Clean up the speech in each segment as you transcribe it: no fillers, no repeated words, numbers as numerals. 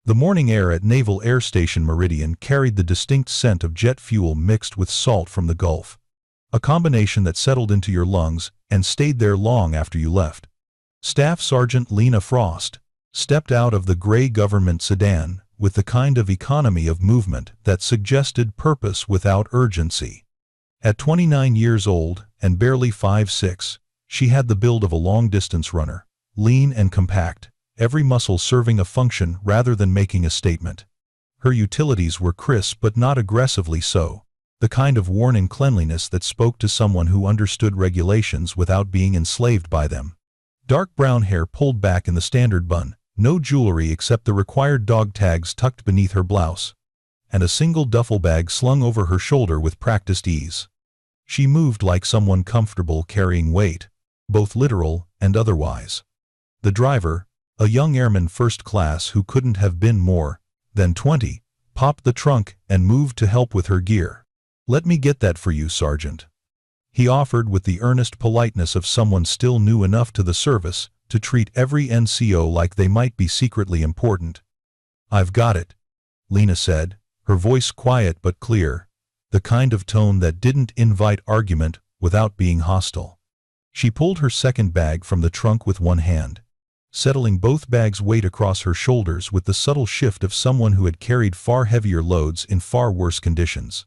The morning air at Naval Air Station Meridian carried the distinct scent of jet fuel mixed with salt from the Gulf, a combination that settled into your lungs and stayed there long after you left. Staff Sergeant Lena Frost stepped out of the gray government sedan with the kind of economy of movement that suggested purpose without urgency. At 29 years old and barely 5'6", she had the build of a long-distance runner, lean and compact, every muscle serving a function rather than making a statement. Her utilities were crisp but not aggressively so, the kind of worn-in cleanliness that spoke to someone who understood regulations without being enslaved by them. Dark brown hair pulled back in the standard bun, no jewelry except the required dog tags tucked beneath her blouse, and a single duffel bag slung over her shoulder with practiced ease. She moved like someone comfortable carrying weight, both literal and otherwise. The driver, a young airman first class who couldn't have been more than 20, popped the trunk and moved to help with her gear. "Let me get that for you, Sergeant," he offered with the earnest politeness of someone still new enough to the service to treat every NCO like they might be secretly important. "I've got it," Lena said, her voice quiet but clear, the kind of tone that didn't invite argument without being hostile. She pulled her second bag from the trunk with one hand, settling both bags' weight across her shoulders with the subtle shift of someone who had carried far heavier loads in far worse conditions.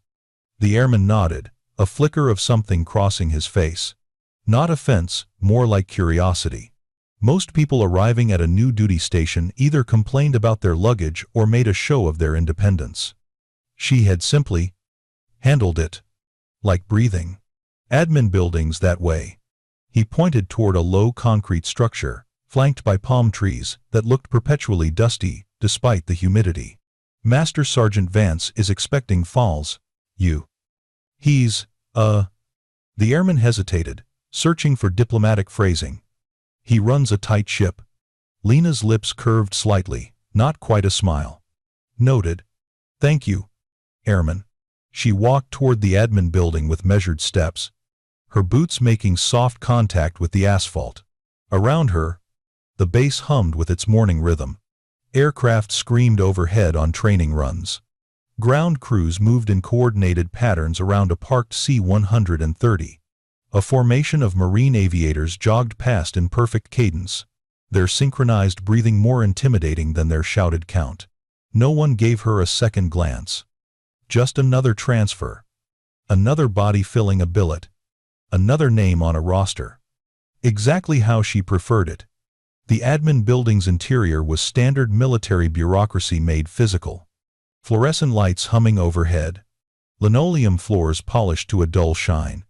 The airman nodded, a flicker of something crossing his face. Not offense, more like curiosity. Most people arriving at a new duty station either complained about their luggage or made a show of their independence. She had simply handled it. Like breathing. Admin buildings that way. He pointed toward a low concrete structure, flanked by palm trees, that looked perpetually dusty, despite the humidity. "Master Sergeant Vance is expecting falls. He's, The airman hesitated, searching for diplomatic phrasing. "He runs a tight ship." Lena's lips curved slightly, not quite a smile. "Noted. Thank you, airman." She walked toward the admin building with measured steps, her boots making soft contact with the asphalt. Around her, the base hummed with its morning rhythm. Aircraft screamed overhead on training runs. Ground crews moved in coordinated patterns around a parked C-130. A formation of Marine aviators jogged past in perfect cadence, their synchronized breathing more intimidating than their shouted count. No one gave her a second glance. Just another transfer. Another body filling a billet. Another name on a roster. Exactly how she preferred it. The admin building's interior was standard military bureaucracy made physical. Fluorescent lights humming overhead. Linoleum floors polished to a dull shine.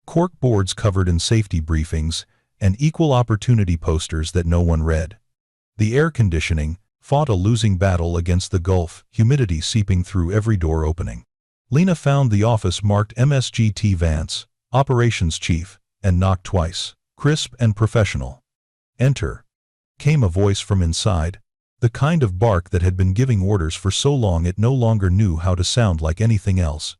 Cork boards covered in safety briefings, and equal opportunity posters that no one read. The air conditioning fought a losing battle against the Gulf, humidity seeping through every door opening. Lena found the office marked MSGT Vance, Operations Chief, and knocked twice. Crisp and professional. "Enter," came a voice from inside, the kind of bark that had been giving orders for so long it no longer knew how to sound like anything else.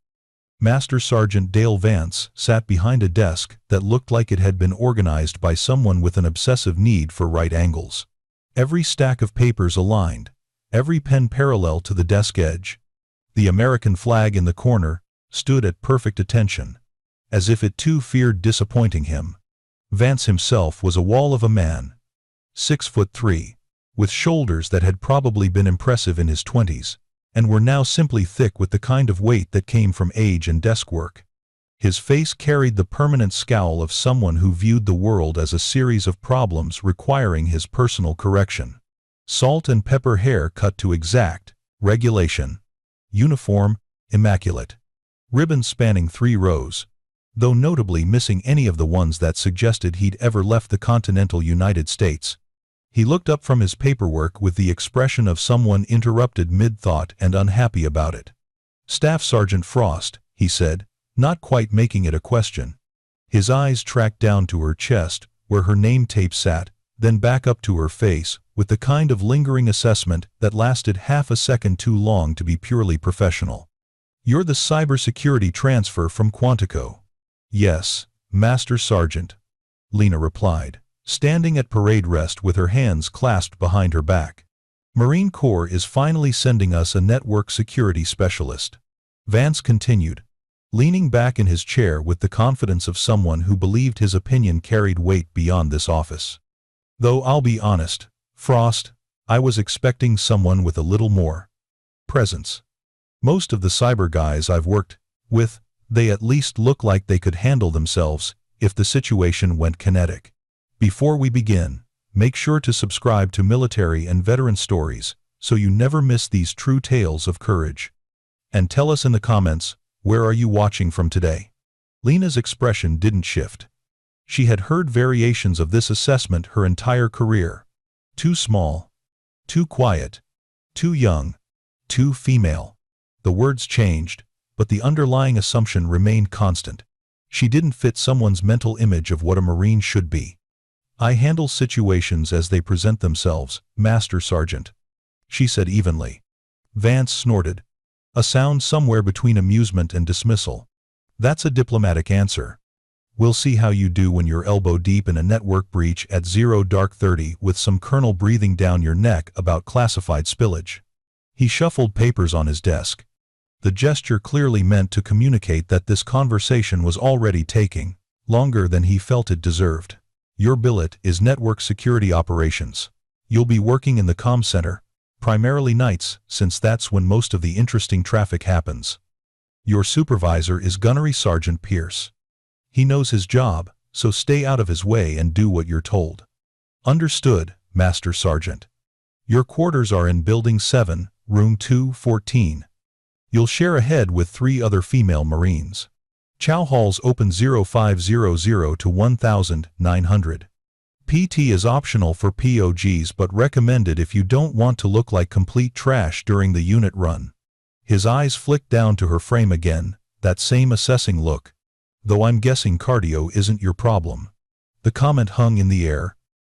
Master Sergeant Dale Vance sat behind a desk that looked like it had been organized by someone with an obsessive need for right angles. Every stack of papers aligned, every pen parallel to the desk edge. The American flag in the corner stood at perfect attention, as if it too feared disappointing him. Vance himself was a wall of a man, 6'3", with shoulders that had probably been impressive in his 20s, and were now simply thick with the kind of weight that came from age and desk work. His face carried the permanent scowl of someone who viewed the world as a series of problems requiring his personal correction. Salt and pepper hair cut to exact regulation. Uniform, immaculate. Ribbons spanning 3 rows, though notably missing any of the ones that suggested he'd ever left the continental United States. He looked up from his paperwork with the expression of someone interrupted mid-thought and unhappy about it. "Staff Sergeant Frost," he said, not quite making it a question. His eyes tracked down to her chest, where her name tape sat, then back up to her face, with the kind of lingering assessment that lasted half a second too long to be purely professional. "You're the cybersecurity transfer from Quantico." "Yes, Master Sergeant," Lena replied, standing at parade rest with her hands clasped behind her back. Marine Corps is finally sending us a network security specialist. Vance continued, leaning back in his chair with the confidence of someone who believed his opinion carried weight beyond this office. Though I'll be honest, Frost, I was expecting someone with a little more presence. Most of the cyber guys I've worked with, they at least look like they could handle themselves if the situation went kinetic. Before we begin, make sure to subscribe to Military and Veteran Stories so you never miss these true tales of courage. And tell us in the comments, where are you watching from today? Lena's expression didn't shift. She had heard variations of this assessment her entire career. Too small, too quiet, too young, too female. The words changed, but the underlying assumption remained constant. She didn't fit someone's mental image of what a Marine should be. I handle situations as they present themselves, Master Sergeant, she said evenly. Vance snorted, a sound somewhere between amusement and dismissal. That's a diplomatic answer. We'll see how you do when you're elbow deep in a network breach at 0:30 with some colonel breathing down your neck about classified spillage. He shuffled papers on his desk. The gesture clearly meant to communicate that this conversation was already taking longer than he felt it deserved. Your billet is Network Security Operations. You'll be working in the comm center, primarily nights, since that's when most of the interesting traffic happens. Your supervisor is Gunnery Sergeant Pierce. He knows his job, so stay out of his way and do what you're told. Understood, Master Sergeant. Your quarters are in Building 7, Room 214. You'll share a head with 3 other female Marines. Chow halls open 0500 to 1900. PT is optional for POGs but recommended if you don't want to look like complete trash during the unit run. His eyes flicked down to her frame again, that same assessing look. Though I'm guessing cardio isn't your problem. The comment hung in the air.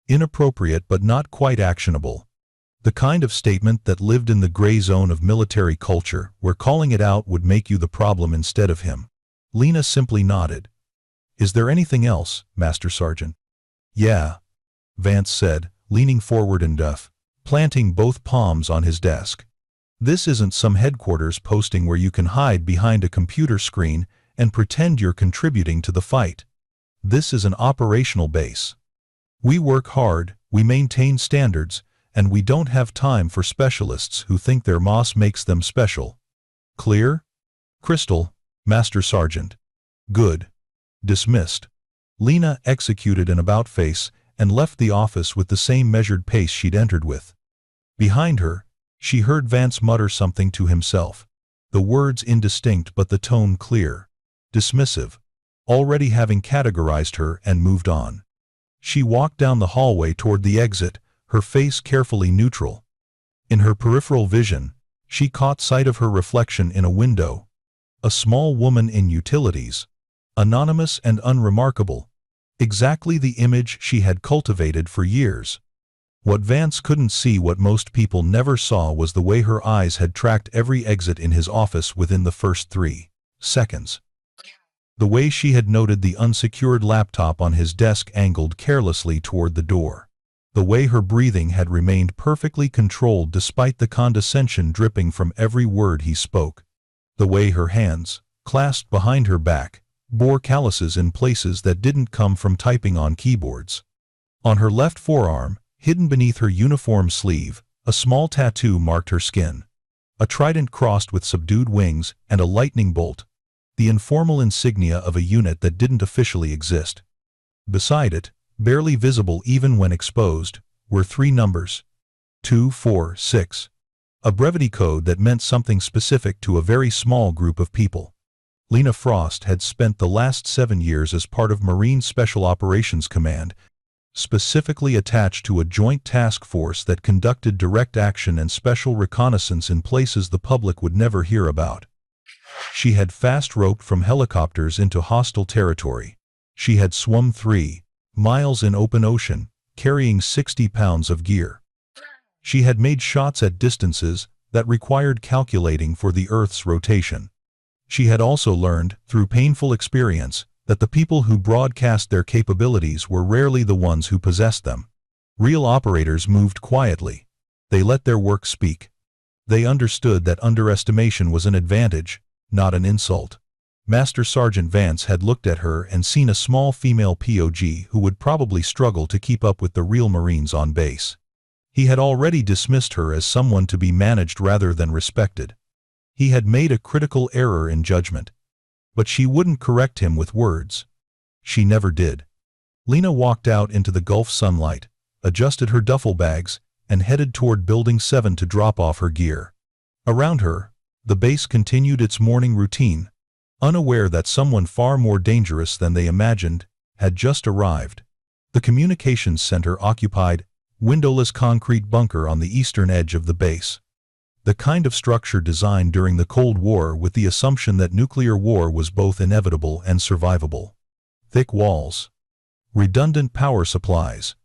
Inappropriate but not quite actionable. The kind of statement that lived in the gray zone of military culture where calling it out would make you the problem instead of him. Lena simply nodded. Is there anything else, Master Sergeant? Yeah, Vance said, leaning forward and planting both palms on his desk. This isn't some headquarters posting where you can hide behind a computer screen and pretend you're contributing to the fight. This is an operational base. We work hard, we maintain standards, and we don't have time for specialists who think their moss makes them special. Clear? Crystal, Master Sergeant. Good. Dismissed. Lena executed an about-face and left the office with the same measured pace she'd entered with. Behind her, she heard Vance mutter something to himself, the words indistinct but the tone clear. Dismissive, already having categorized her and moved on. She walked down the hallway toward the exit, her face carefully neutral. In her peripheral vision, she caught sight of her reflection in a window. A small woman in utilities, anonymous and unremarkable, exactly the image she had cultivated for years. What Vance couldn't see, what most people never saw, was the way her eyes had tracked every exit in his office within the first 3 seconds. The way she had noted the unsecured laptop on his desk angled carelessly toward the door. The way her breathing had remained perfectly controlled despite the condescension dripping from every word he spoke. The way her hands, clasped behind her back, bore calluses in places that didn't come from typing on keyboards. On her left forearm, hidden beneath her uniform sleeve, a small tattoo marked her skin. A trident crossed with subdued wings and a lightning bolt, the informal insignia of a unit that didn't officially exist. Beside it, barely visible even when exposed, were 3 numbers. 246. A brevity code that meant something specific to a very small group of people. Lena Frost had spent the last 7 years as part of Marine Special Operations Command, specifically attached to a joint task force that conducted direct action and special reconnaissance in places the public would never hear about. She had fast-roped from helicopters into hostile territory. She had swum 3 miles in open ocean, carrying 60 pounds of gear. She had made shots at distances that required calculating for the Earth's rotation. She had also learned, through painful experience, that the people who broadcast their capabilities were rarely the ones who possessed them. Real operators moved quietly. They let their work speak. They understood that underestimation was an advantage, not an insult. Master Sergeant Vance had looked at her and seen a small female POG who would probably struggle to keep up with the real Marines on base. He had already dismissed her as someone to be managed rather than respected. He had made a critical error in judgment. But she wouldn't correct him with words. She never did. Lena walked out into the Gulf sunlight, adjusted her duffel bags, and headed toward Building 7 to drop off her gear. Around her, the base continued its morning routine, unaware that someone far more dangerous than they imagined had just arrived. The communications center occupied windowless concrete bunker on the eastern edge of the base. The kind of structure designed during the Cold War with the assumption that nuclear war was both inevitable and survivable. Thick walls. Redundant power supplies.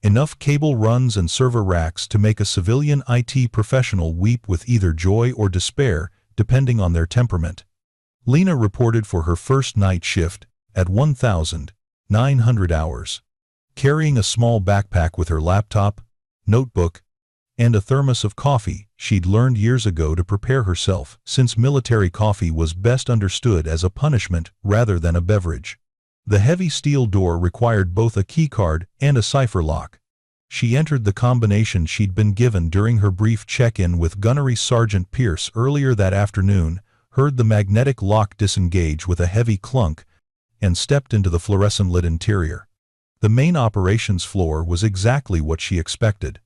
Enough cable runs and server racks to make a civilian IT professional weep with either joy or despair, depending on their temperament. Lena reported for her first night shift at 1,900 hours. Carrying a small backpack with her laptop, notebook, and a thermos of coffee she'd learned years ago to prepare herself, since military coffee was best understood as a punishment rather than a beverage. The heavy steel door required both a keycard and a cipher lock. She entered the combination she'd been given during her brief check-in with Gunnery Sergeant Pierce earlier that afternoon, heard the magnetic lock disengage with a heavy clunk, and stepped into the fluorescent-lit interior. The main operations floor was exactly what she expected.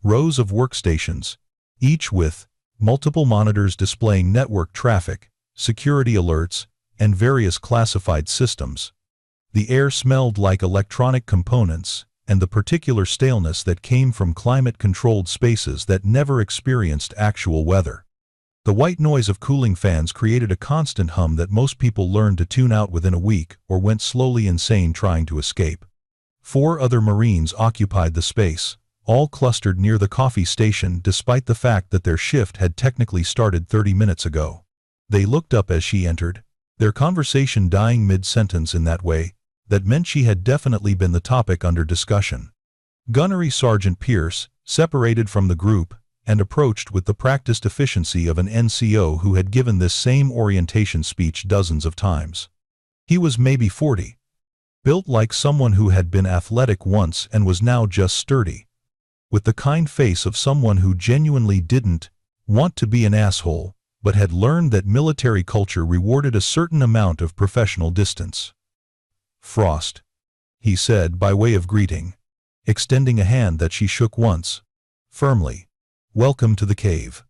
Rows of workstations, each with multiple monitors displaying network traffic, security alerts, and various classified systems. The air smelled like electronic components and the particular staleness that came from climate-controlled spaces that never experienced actual weather. The white noise of cooling fans created a constant hum that most people learned to tune out within a week or went slowly insane trying to escape. 4 other Marines occupied the space, all clustered near the coffee station despite the fact that their shift had technically started 30 minutes ago. They looked up as she entered, their conversation dying mid-sentence in that way that meant she had definitely been the topic under discussion. Gunnery Sergeant Pierce separated from the group and approached with the practiced efficiency of an NCO who had given this same orientation speech dozens of times. He was maybe 40. Built like someone who had been athletic once and was now just sturdy. With the kind face of someone who genuinely didn't want to be an asshole, but had learned that military culture rewarded a certain amount of professional distance. "Frost," he said by way of greeting, extending a hand that she shook once, firmly. "Welcome to the cave.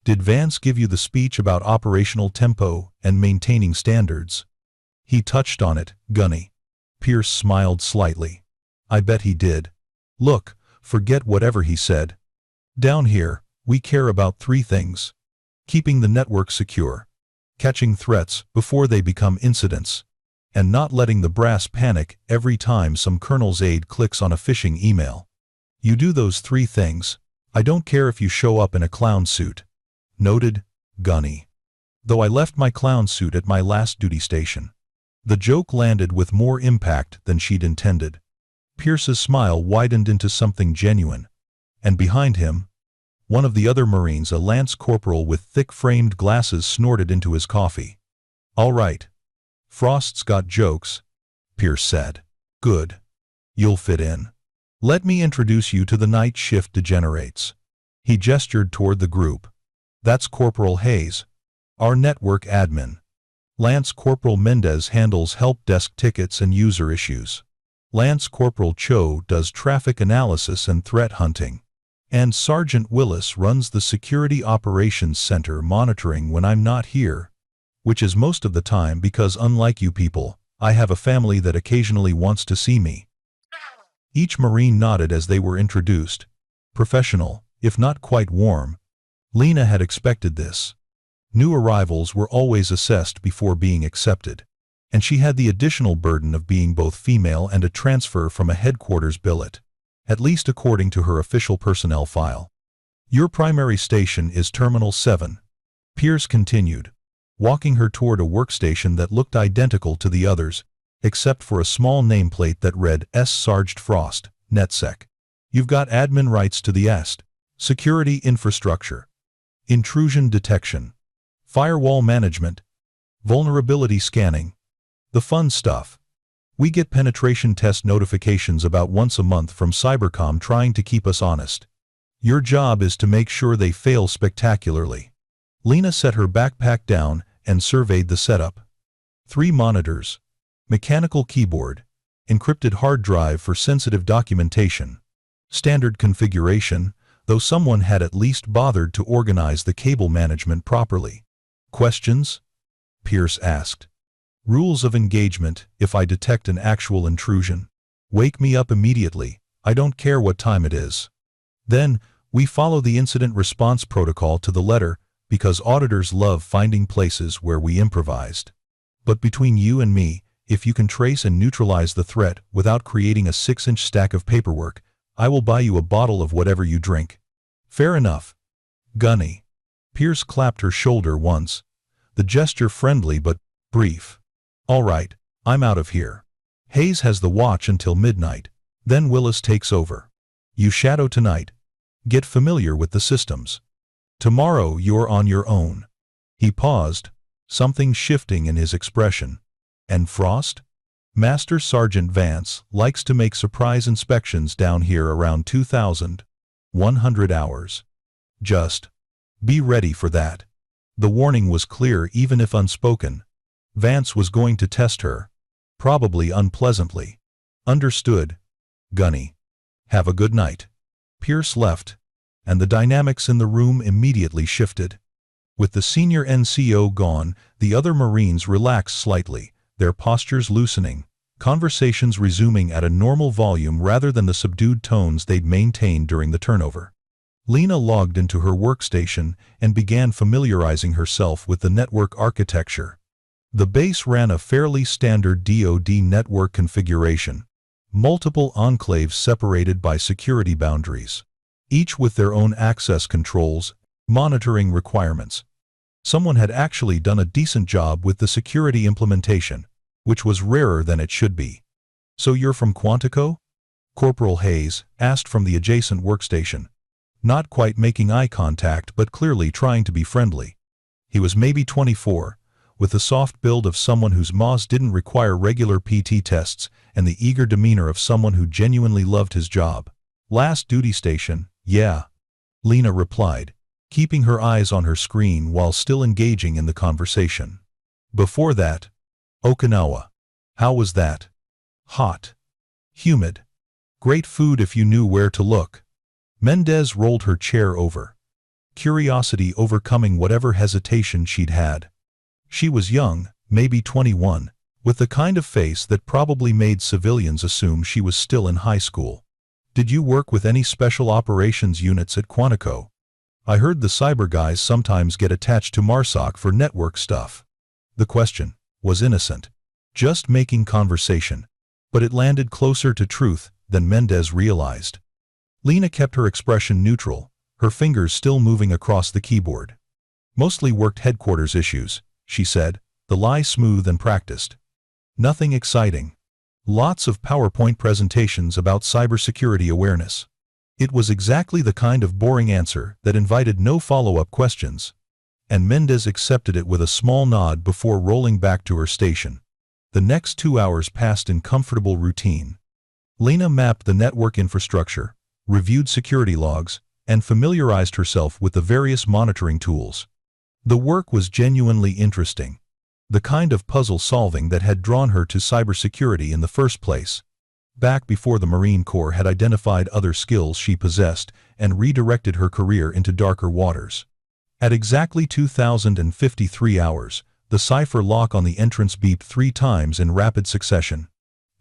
Did Vance give you the speech about operational tempo and maintaining standards?" He touched on it, Gunny. Pierce smiled slightly. "I bet he did. Look, forget whatever he said. Down here, we care about 3 things. Keeping the network secure, catching threats before they become incidents, and not letting the brass panic every time some colonel's aide clicks on a phishing email. You do those 3 things, I don't care if you show up in a clown suit." Noted, Gunny. "Though I left my clown suit at my last duty station." The joke landed with more impact than she'd intended. Pierce's smile widened into something genuine. And behind him, one of the other Marines, a lance corporal with thick-framed glasses, snorted into his coffee. "All right. Frost's got jokes," Pierce said. "Good. You'll fit in. Let me introduce you to the night shift degenerates." He gestured toward the group. "That's Corporal Hayes, our network admin. Lance Corporal Mendez handles help desk tickets and user issues. Lance Corporal Cho does traffic analysis and threat hunting. And Sergeant Willis runs the Security Operations Center monitoring when I'm not here, which is most of the time because, unlike you people, I have a family that occasionally wants to see me." Each Marine nodded as they were introduced. Professional, if not quite warm. Lena had expected this. New arrivals were always assessed before being accepted, and she had the additional burden of being both female and a transfer from a headquarters billet, at least according to her official personnel file. "Your primary station is Terminal 7, Pierce continued, walking her toward a workstation that looked identical to the others, except for a small nameplate that read S. Sergeant Frost, NetSec. "You've got admin rights to the EST, security infrastructure, intrusion detection, firewall management, vulnerability scanning, the fun stuff. We get penetration test notifications about once a month from Cybercom trying to keep us honest. Your job is to make sure they fail spectacularly. Lena set her backpack down and surveyed the setup. 3 monitors, mechanical keyboard, encrypted hard drive for sensitive documentation. Standard configuration, though someone had at least bothered to organize the cable management properly. Questions? Pierce asked. Rules of engagement: if I detect an actual intrusion, wake me up immediately, I don't care what time it is. Then, we follow the incident response protocol to the letter, because auditors love finding places where we improvised. But between you and me, if you can trace and neutralize the threat without creating a 6-inch stack of paperwork, I will buy you a bottle of whatever you drink. Fair enough. Gunny. Pierce clapped her shoulder once, the gesture friendly but brief. All right, I'm out of here. Hayes has the watch until midnight. Then Willis takes over. You shadow tonight. Get familiar with the systems. Tomorrow you're on your own. He paused, something shifting in his expression. And Frost? Master Sergeant Vance likes to make surprise inspections down here around 2,100 hours. Just be ready for that. The warning was clear even if unspoken. Vance was going to test her. Probably unpleasantly. Understood. Gunny. Have a good night. Pierce left, and the dynamics in the room immediately shifted. With the senior NCO gone, the other Marines relaxed slightly, their postures loosening, conversations resuming at a normal volume rather than the subdued tones they'd maintained during the turnover. Lena logged into her workstation and began familiarizing herself with the network architecture. The base ran a fairly standard DoD network configuration, multiple enclaves separated by security boundaries, each with their own access controls, monitoring requirements. Someone had actually done a decent job with the security implementation, which was rarer than it should be. So you're from Quantico? Corporal Hayes asked from the adjacent workstation, not quite making eye contact but clearly trying to be friendly. He was maybe 24, with the soft build of someone whose MOS didn't require regular PT tests and the eager demeanor of someone who genuinely loved his job. Last duty station, yeah, Lena replied, keeping her eyes on her screen while still engaging in the conversation. Before that, Okinawa. How was that? Hot. Humid. Great food if you knew where to look. Mendez rolled her chair over, curiosity overcoming whatever hesitation she'd had. She was young, maybe 21, with the kind of face that probably made civilians assume she was still in high school. Did you work with any special operations units at Quantico? I heard the cyber guys sometimes get attached to MARSOC for network stuff. The question was innocent, just making conversation, but it landed closer to truth than Mendez realized. Lena kept her expression neutral, her fingers still moving across the keyboard. Mostly worked headquarters issues, she said, the lie smooth and practiced. Nothing exciting. Lots of PowerPoint presentations about cybersecurity awareness. It was exactly the kind of boring answer that invited no follow-up questions, and Mendez accepted it with a small nod before rolling back to her station. The next 2 hours passed in comfortable routine. Lena mapped the network infrastructure, reviewed security logs, and familiarized herself with the various monitoring tools. The work was genuinely interesting, the kind of puzzle solving that had drawn her to cybersecurity in the first place, back before the Marine Corps had identified other skills she possessed and redirected her career into darker waters. At exactly 2,053 hours, the cipher lock on the entrance beeped 3 times in rapid succession.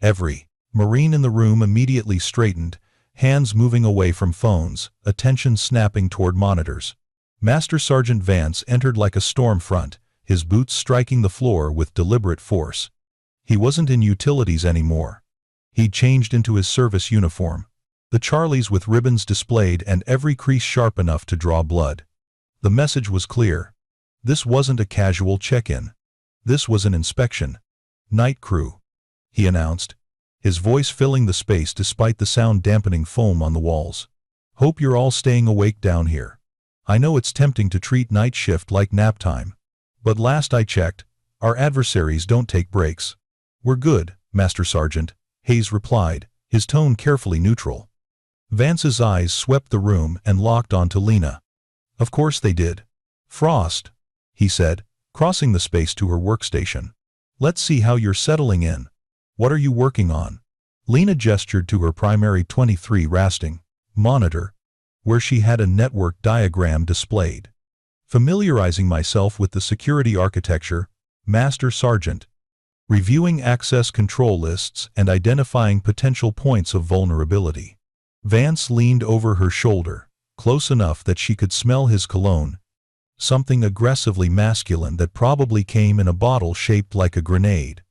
Every Marine in the room immediately straightened, hands moving away from phones, attention snapping toward monitors. Master Sergeant Vance entered like a storm front, his boots striking the floor with deliberate force. He wasn't in utilities anymore. He'd changed into his service uniform, the Charlies with ribbons displayed and every crease sharp enough to draw blood. The message was clear. This wasn't a casual check-in. This was an inspection. Night crew, he announced, his voice filling the space despite the sound-dampening foam on the walls. Hope you're all staying awake down here. I know it's tempting to treat night shift like nap time. But last I checked, our adversaries don't take breaks. We're good, Master Sergeant, Hayes replied, his tone carefully neutral. Vance's eyes swept the room and locked onto Lena. Of course they did. Frost, he said, crossing the space to her workstation. Let's see how you're settling in. What are you working on? Lena gestured to her primary 23 rasting monitor, where she had a network diagram displayed. Familiarizing myself with the security architecture, Master Sergeant. Reviewing access control lists and identifying potential points of vulnerability. Vance leaned over her shoulder, close enough that she could smell his cologne, something aggressively masculine that probably came in a bottle shaped like a grenade.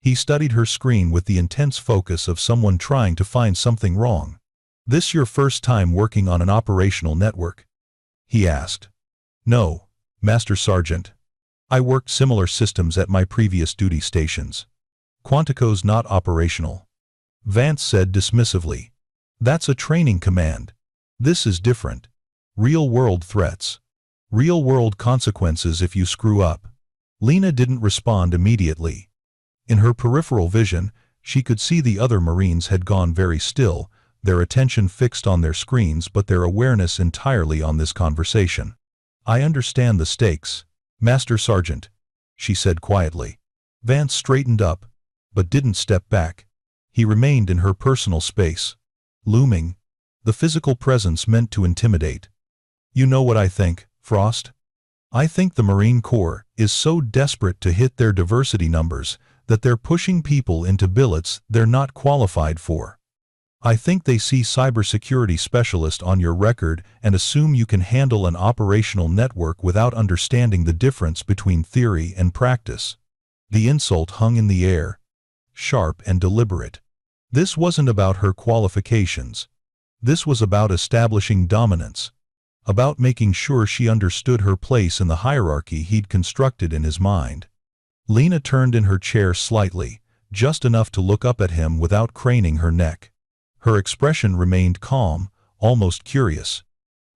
He studied her screen with the intense focus of someone trying to find something wrong. This your first time working on an operational network? He asked. No, Master Sergeant. I worked similar systems at my previous duty stations. Quantico's not operational. Vance said dismissively. That's a training command. This is different. Real-world threats. Real-world consequences if you screw up. Lena didn't respond immediately. In her peripheral vision, she could see the other Marines had gone very still, their attention fixed on their screens but their awareness entirely on this conversation. I understand the stakes, Master Sergeant, she said quietly. Vance straightened up, but didn't step back. He remained in her personal space. Looming, the physical presence meant to intimidate. You know what I think, Frost? I think the Marine Corps is so desperate to hit their diversity numbers that they're pushing people into billets they're not qualified for. I think they see cybersecurity specialist on your record and assume you can handle an operational network without understanding the difference between theory and practice. The insult hung in the air, sharp and deliberate. This wasn't about her qualifications. This was about establishing dominance, about making sure she understood her place in the hierarchy he'd constructed in his mind. Lena turned in her chair slightly, just enough to look up at him without craning her neck. Her expression remained calm, almost curious.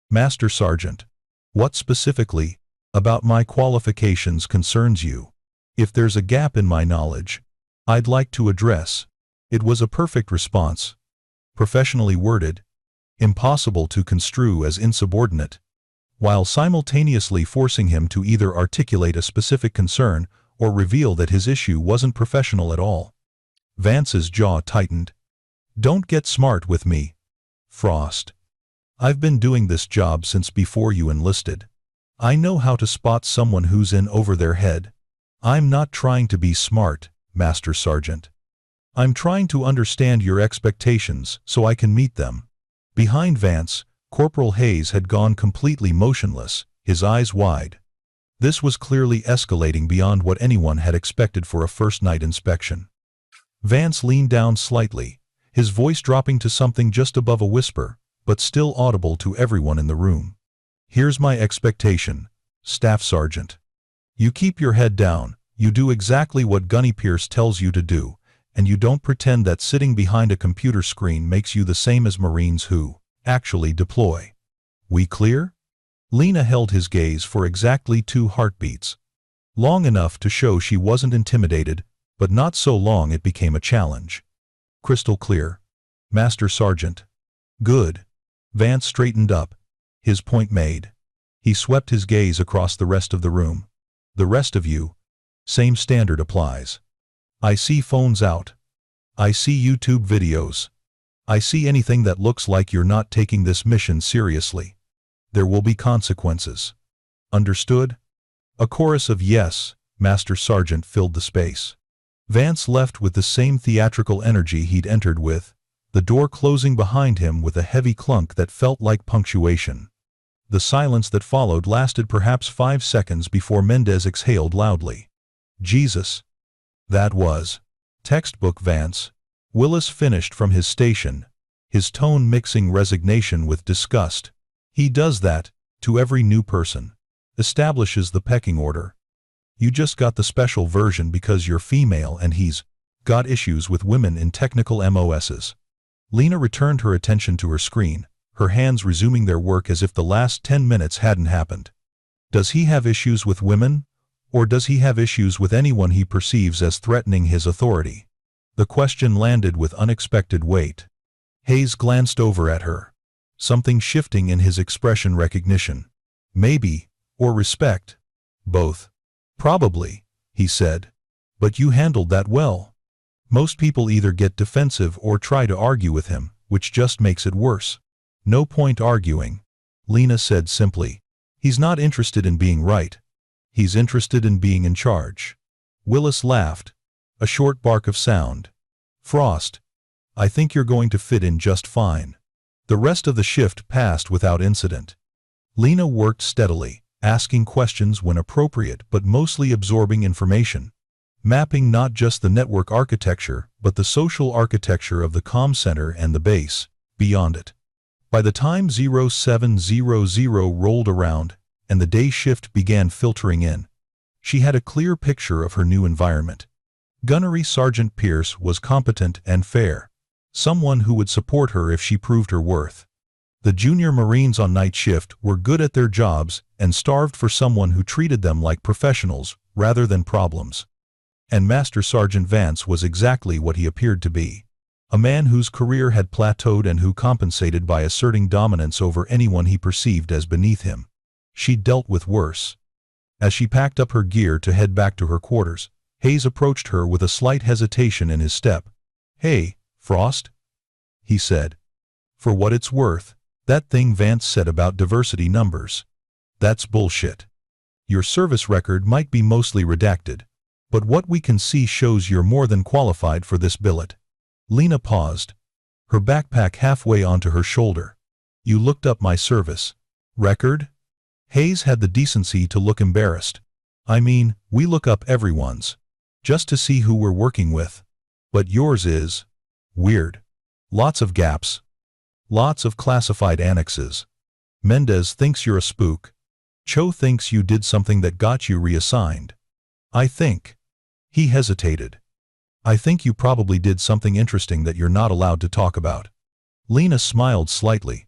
Master Sergeant, what specifically about my qualifications concerns you? If there's a gap in my knowledge, I'd like to address. It was a perfect response. Professionally worded, impossible to construe as insubordinate, while simultaneously forcing him to either articulate a specific concern or reveal that his issue wasn't professional at all. Vance's jaw tightened. Don't get smart with me, Frost. I've been doing this job since before you enlisted. I know how to spot someone who's in over their head. I'm not trying to be smart, Master Sergeant. I'm trying to understand your expectations so I can meet them. Behind Vance, Corporal Hayes had gone completely motionless, his eyes wide. This was clearly escalating beyond what anyone had expected for a first-night inspection. Vance leaned down slightly, his voice dropping to something just above a whisper, but still audible to everyone in the room. Here's my expectation, Staff Sergeant. You keep your head down, you do exactly what Gunny Pierce tells you to do, and you don't pretend that sitting behind a computer screen makes you the same as Marines who actually deploy. We clear? Lena held his gaze for exactly 2 heartbeats. Long enough to show she wasn't intimidated, but not so long it became a challenge. Crystal clear. Master Sergeant. Good. Vance straightened up, his point made. He swept his gaze across the rest of the room. The rest of you. Same standard applies. I see phones out. I see YouTube videos. I see anything that looks like you're not taking this mission seriously. There will be consequences. Understood? A chorus of yes, Master Sergeant filled the space. Vance left with the same theatrical energy he'd entered with, the door closing behind him with a heavy clunk that felt like punctuation. The silence that followed lasted perhaps 5 seconds before Mendez exhaled loudly. Jesus. That was textbook Vance. Willis finished from his station, his tone mixing resignation with disgust. He does that to every new person. Establishes the pecking order. You just got the special version because you're female and he's got issues with women in technical MOSs. Lena returned her attention to her screen, her hands resuming their work as if the last 10 minutes hadn't happened. Does he have issues with women? Or does he have issues with anyone he perceives as threatening his authority? The question landed with unexpected weight. Hayes glanced over at her. Something shifting in his expression recognition. Maybe, or respect. Both. Probably, he said. But you handled that well. Most people either get defensive or try to argue with him, which just makes it worse. No point arguing, Lena said simply. He's not interested in being right. He's interested in being in charge. Willis laughed. A short bark of sound. Frost. I think you're going to fit in just fine. The rest of the shift passed without incident. Lena worked steadily, asking questions when appropriate but mostly absorbing information. Mapping not just the network architecture but the social architecture of the comm center and the base, beyond it. By the time 0700 rolled around and the day shift began filtering in, she had a clear picture of her new environment. Gunnery Sergeant Pierce was competent and fair, someone who would support her if she proved her worth. The junior Marines on night shift were good at their jobs and starved for someone who treated them like professionals rather than problems. And Master Sergeant Vance was exactly what he appeared to be. A man whose career had plateaued and who compensated by asserting dominance over anyone he perceived as beneath him. She'd dealt with worse. As she packed up her gear to head back to her quarters, Hayes approached her with a slight hesitation in his step. "Hey, Frost," he said. "For what it's worth, that thing Vance said about diversity numbers. That's bullshit. Your service record might be mostly redacted, but what we can see shows you're more than qualified for this billet." Lena paused, her backpack halfway onto her shoulder. "You looked up my service record?" Hayes had the decency to look embarrassed. "I mean, we look up everyone's, just to see who we're working with. But yours is weird. Lots of gaps. Lots of classified annexes. Mendez thinks you're a spook. Cho thinks you did something that got you reassigned. I think." He hesitated. "I think you probably did something interesting that you're not allowed to talk about." Lena smiled slightly,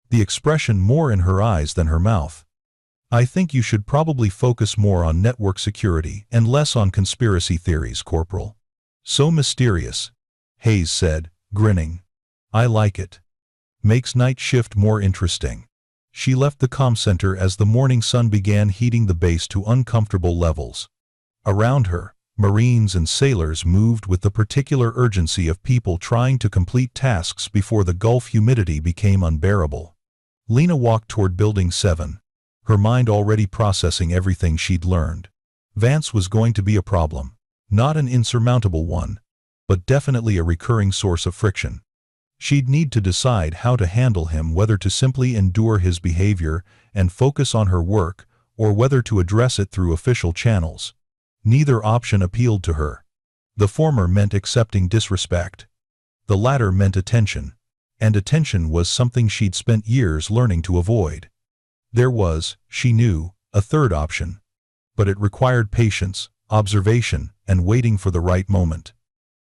the expression more in her eyes than her mouth. "I think you should probably focus more on network security and less on conspiracy theories, Corporal." "So mysterious," Hayes said, grinning. "I like it. Makes night shift more interesting." She left the comm center as the morning sun began heating the base to uncomfortable levels. Around her, Marines and sailors moved with the particular urgency of people trying to complete tasks before the Gulf humidity became unbearable. Lena walked toward Building 7, her mind already processing everything she'd learned. Vance was going to be a problem, not an insurmountable one, but definitely a recurring source of friction. She'd need to decide how to handle him, whether to simply endure his behavior and focus on her work, or whether to address it through official channels. Neither option appealed to her. The former meant accepting disrespect. The latter meant attention, and attention was something she'd spent years learning to avoid. There was, she knew, a third option, but it required patience, observation, and waiting for the right moment.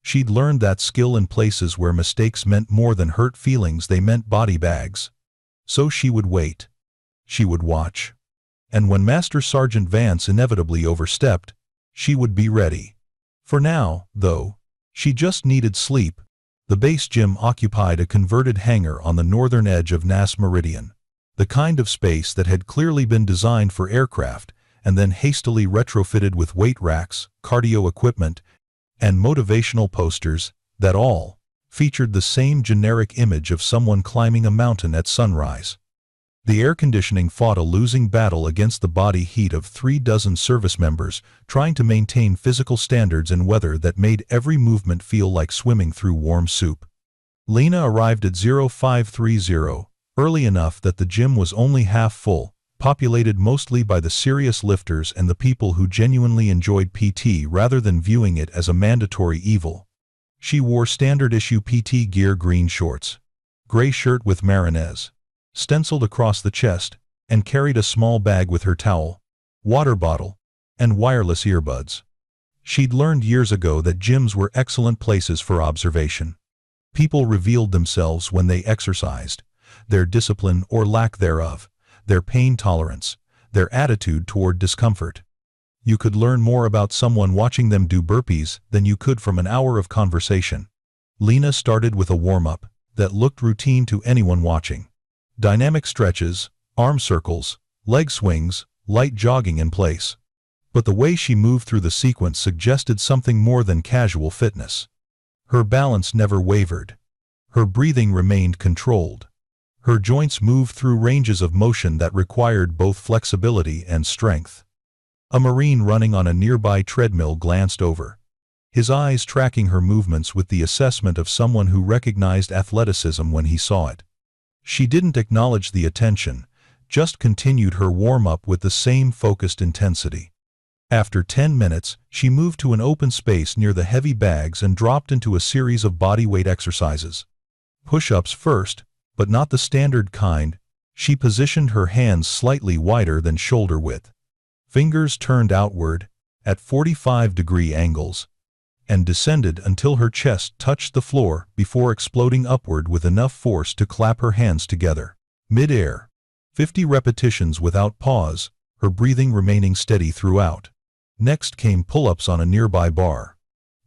She'd learned that skill in places where mistakes meant more than hurt feelings, they meant body bags. So she would wait. She would watch. And when Master Sergeant Vance inevitably overstepped, she would be ready. For now, though, she just needed sleep. The base gym occupied a converted hangar on the northern edge of NAS Meridian, the kind of space that had clearly been designed for aircraft and then hastily retrofitted with weight racks, cardio equipment, and motivational posters that all featured the same generic image of someone climbing a mountain at sunrise. The air conditioning fought a losing battle against the body heat of 36 service members trying to maintain physical standards in weather that made every movement feel like swimming through warm soup. Lena arrived at 0530 early enough that the gym was only half full, populated mostly by the serious lifters and the people who genuinely enjoyed PT rather than viewing it as a mandatory evil. She wore standard-issue PT gear, green shorts, gray shirt with Marinez stenciled across the chest, and carried a small bag with her towel, water bottle, and wireless earbuds. She'd learned years ago that gyms were excellent places for observation. People revealed themselves when they exercised, their discipline or lack thereof, their pain tolerance, their attitude toward discomfort. You could learn more about someone watching them do burpees than you could from an hour of conversation. Lena started with a warm-up that looked routine to anyone watching. Dynamic stretches, arm circles, leg swings, light jogging in place. But the way she moved through the sequence suggested something more than casual fitness. Her balance never wavered. Her breathing remained controlled. Her joints moved through ranges of motion that required both flexibility and strength. A Marine running on a nearby treadmill glanced over, his eyes tracking her movements with the assessment of someone who recognized athleticism when he saw it. She didn't acknowledge the attention, just continued her warm-up with the same focused intensity. After 10 minutes, she moved to an open space near the heavy bags and dropped into a series of bodyweight exercises. Push-ups first, but not the standard kind. She positioned her hands slightly wider than shoulder width. Fingers turned outward, at 45-degree angles, and descended until her chest touched the floor before exploding upward with enough force to clap her hands together. Mid-air. 50 repetitions without pause, her breathing remaining steady throughout. Next came pull-ups on a nearby bar.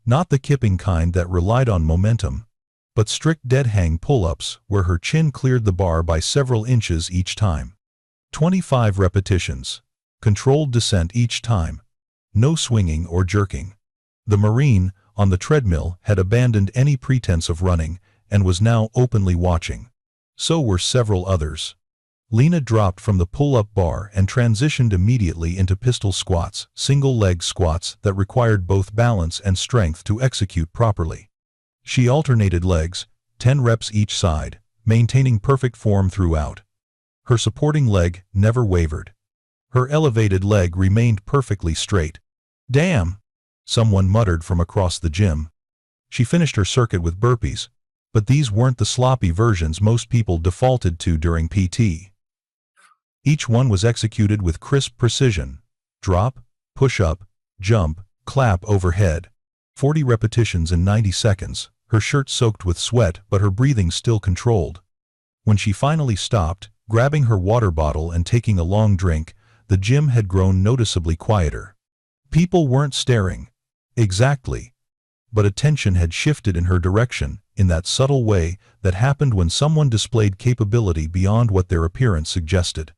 Not the kipping kind that relied on momentum, but strict dead-hang pull-ups where her chin cleared the bar by several inches each time. 25 repetitions. Controlled descent each time. No swinging or jerking. The Marine, on the treadmill, had abandoned any pretense of running and was now openly watching. So were several others. Lena dropped from the pull-up bar and transitioned immediately into pistol squats, single-leg squats that required both balance and strength to execute properly. She alternated legs, 10 reps each side, maintaining perfect form throughout. Her supporting leg never wavered. Her elevated leg remained perfectly straight. "Damn!" someone muttered from across the gym. She finished her circuit with burpees, but these weren't the sloppy versions most people defaulted to during PT. Each one was executed with crisp precision. Drop, push up, jump, clap overhead. 40 repetitions in 90 seconds, her shirt soaked with sweat but her breathing still controlled. When she finally stopped, grabbing her water bottle and taking a long drink, the gym had grown noticeably quieter. People weren't staring. Exactly. But attention had shifted in her direction, in that subtle way that happened when someone displayed capability beyond what their appearance suggested.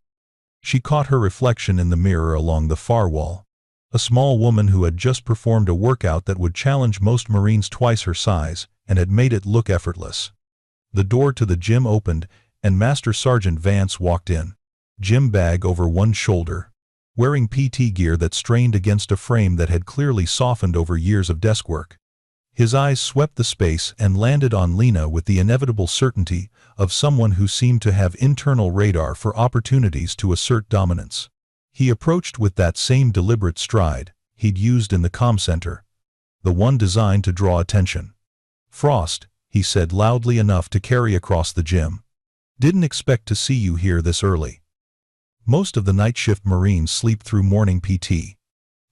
She caught her reflection in the mirror along the far wall. A small woman who had just performed a workout that would challenge most Marines twice her size and had made it look effortless. The door to the gym opened and Master Sergeant Vance walked in, gym bag over one shoulder, wearing PT gear that strained against a frame that had clearly softened over years of desk work. His eyes swept the space and landed on Lena with the inevitable certainty of someone who seemed to have internal radar for opportunities to assert dominance. He approached with that same deliberate stride he'd used in the comm center, the one designed to draw attention. "Frost," he said loudly enough to carry across the gym. "Didn't expect to see you here this early." Most of the night shift Marines sleep through morning PT.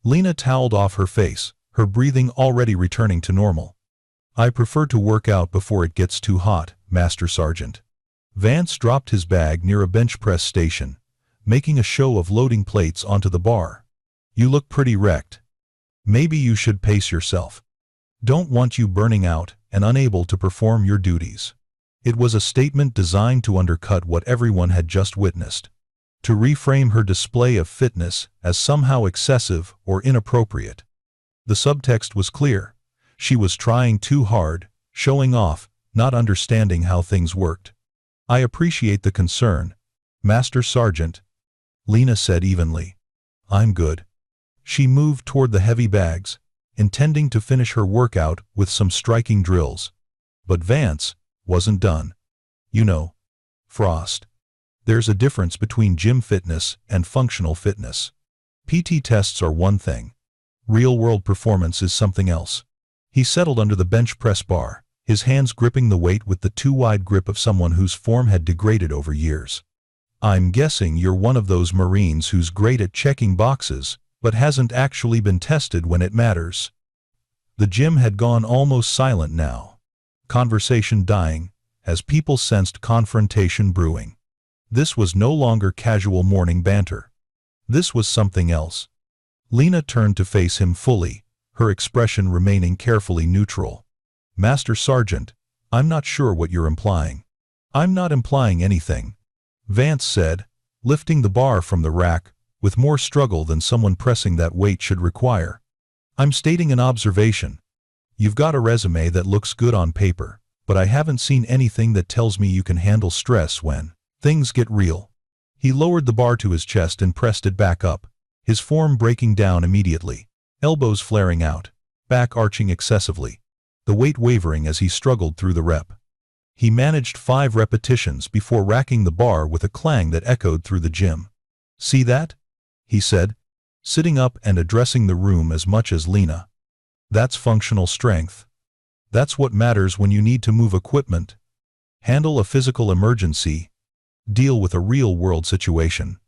Lena toweled off her face, her breathing already returning to normal. "I prefer to work out before it gets too hot, Master Sergeant." Vance dropped his bag near a bench press station, making a show of loading plates onto the bar. "You look pretty wrecked. Maybe you should pace yourself. Don't want you burning out and unable to perform your duties." It was a statement designed to undercut what everyone had just witnessed, to reframe her display of fitness as somehow excessive or inappropriate. The subtext was clear. She was trying too hard, showing off, not understanding how things worked. "I appreciate the concern, Master Sergeant," Lena said evenly. "I'm good." She moved toward the heavy bags, intending to finish her workout with some striking drills. But Vance wasn't done. "You know, Frost, there's a difference between gym fitness and functional fitness. PT tests are one thing. Real-world performance is something else." He settled under the bench press bar, his hands gripping the weight with the too-wide grip of someone whose form had degraded over years. "I'm guessing you're one of those Marines who's great at checking boxes, but hasn't actually been tested when it matters." The gym had gone almost silent now. Conversation dying, as people sensed confrontation brewing. This was no longer casual morning banter. This was something else. Lena turned to face him fully, her expression remaining carefully neutral. "Master Sergeant, I'm not sure what you're implying." "I'm not implying anything," Vance said, lifting the bar from the rack, with more struggle than someone pressing that weight should require. "I'm stating an observation. You've got a resume that looks good on paper, but I haven't seen anything that tells me you can handle stress when things get real." He lowered the bar to his chest and pressed it back up, his form breaking down immediately, elbows flaring out, back arching excessively, the weight wavering as he struggled through the rep. He managed 5 repetitions before racking the bar with a clang that echoed through the gym. "See that?" he said, sitting up and addressing the room as much as Lena. "That's functional strength. That's what matters when you need to move equipment, handle a physical emergency, deal with a real-world situation."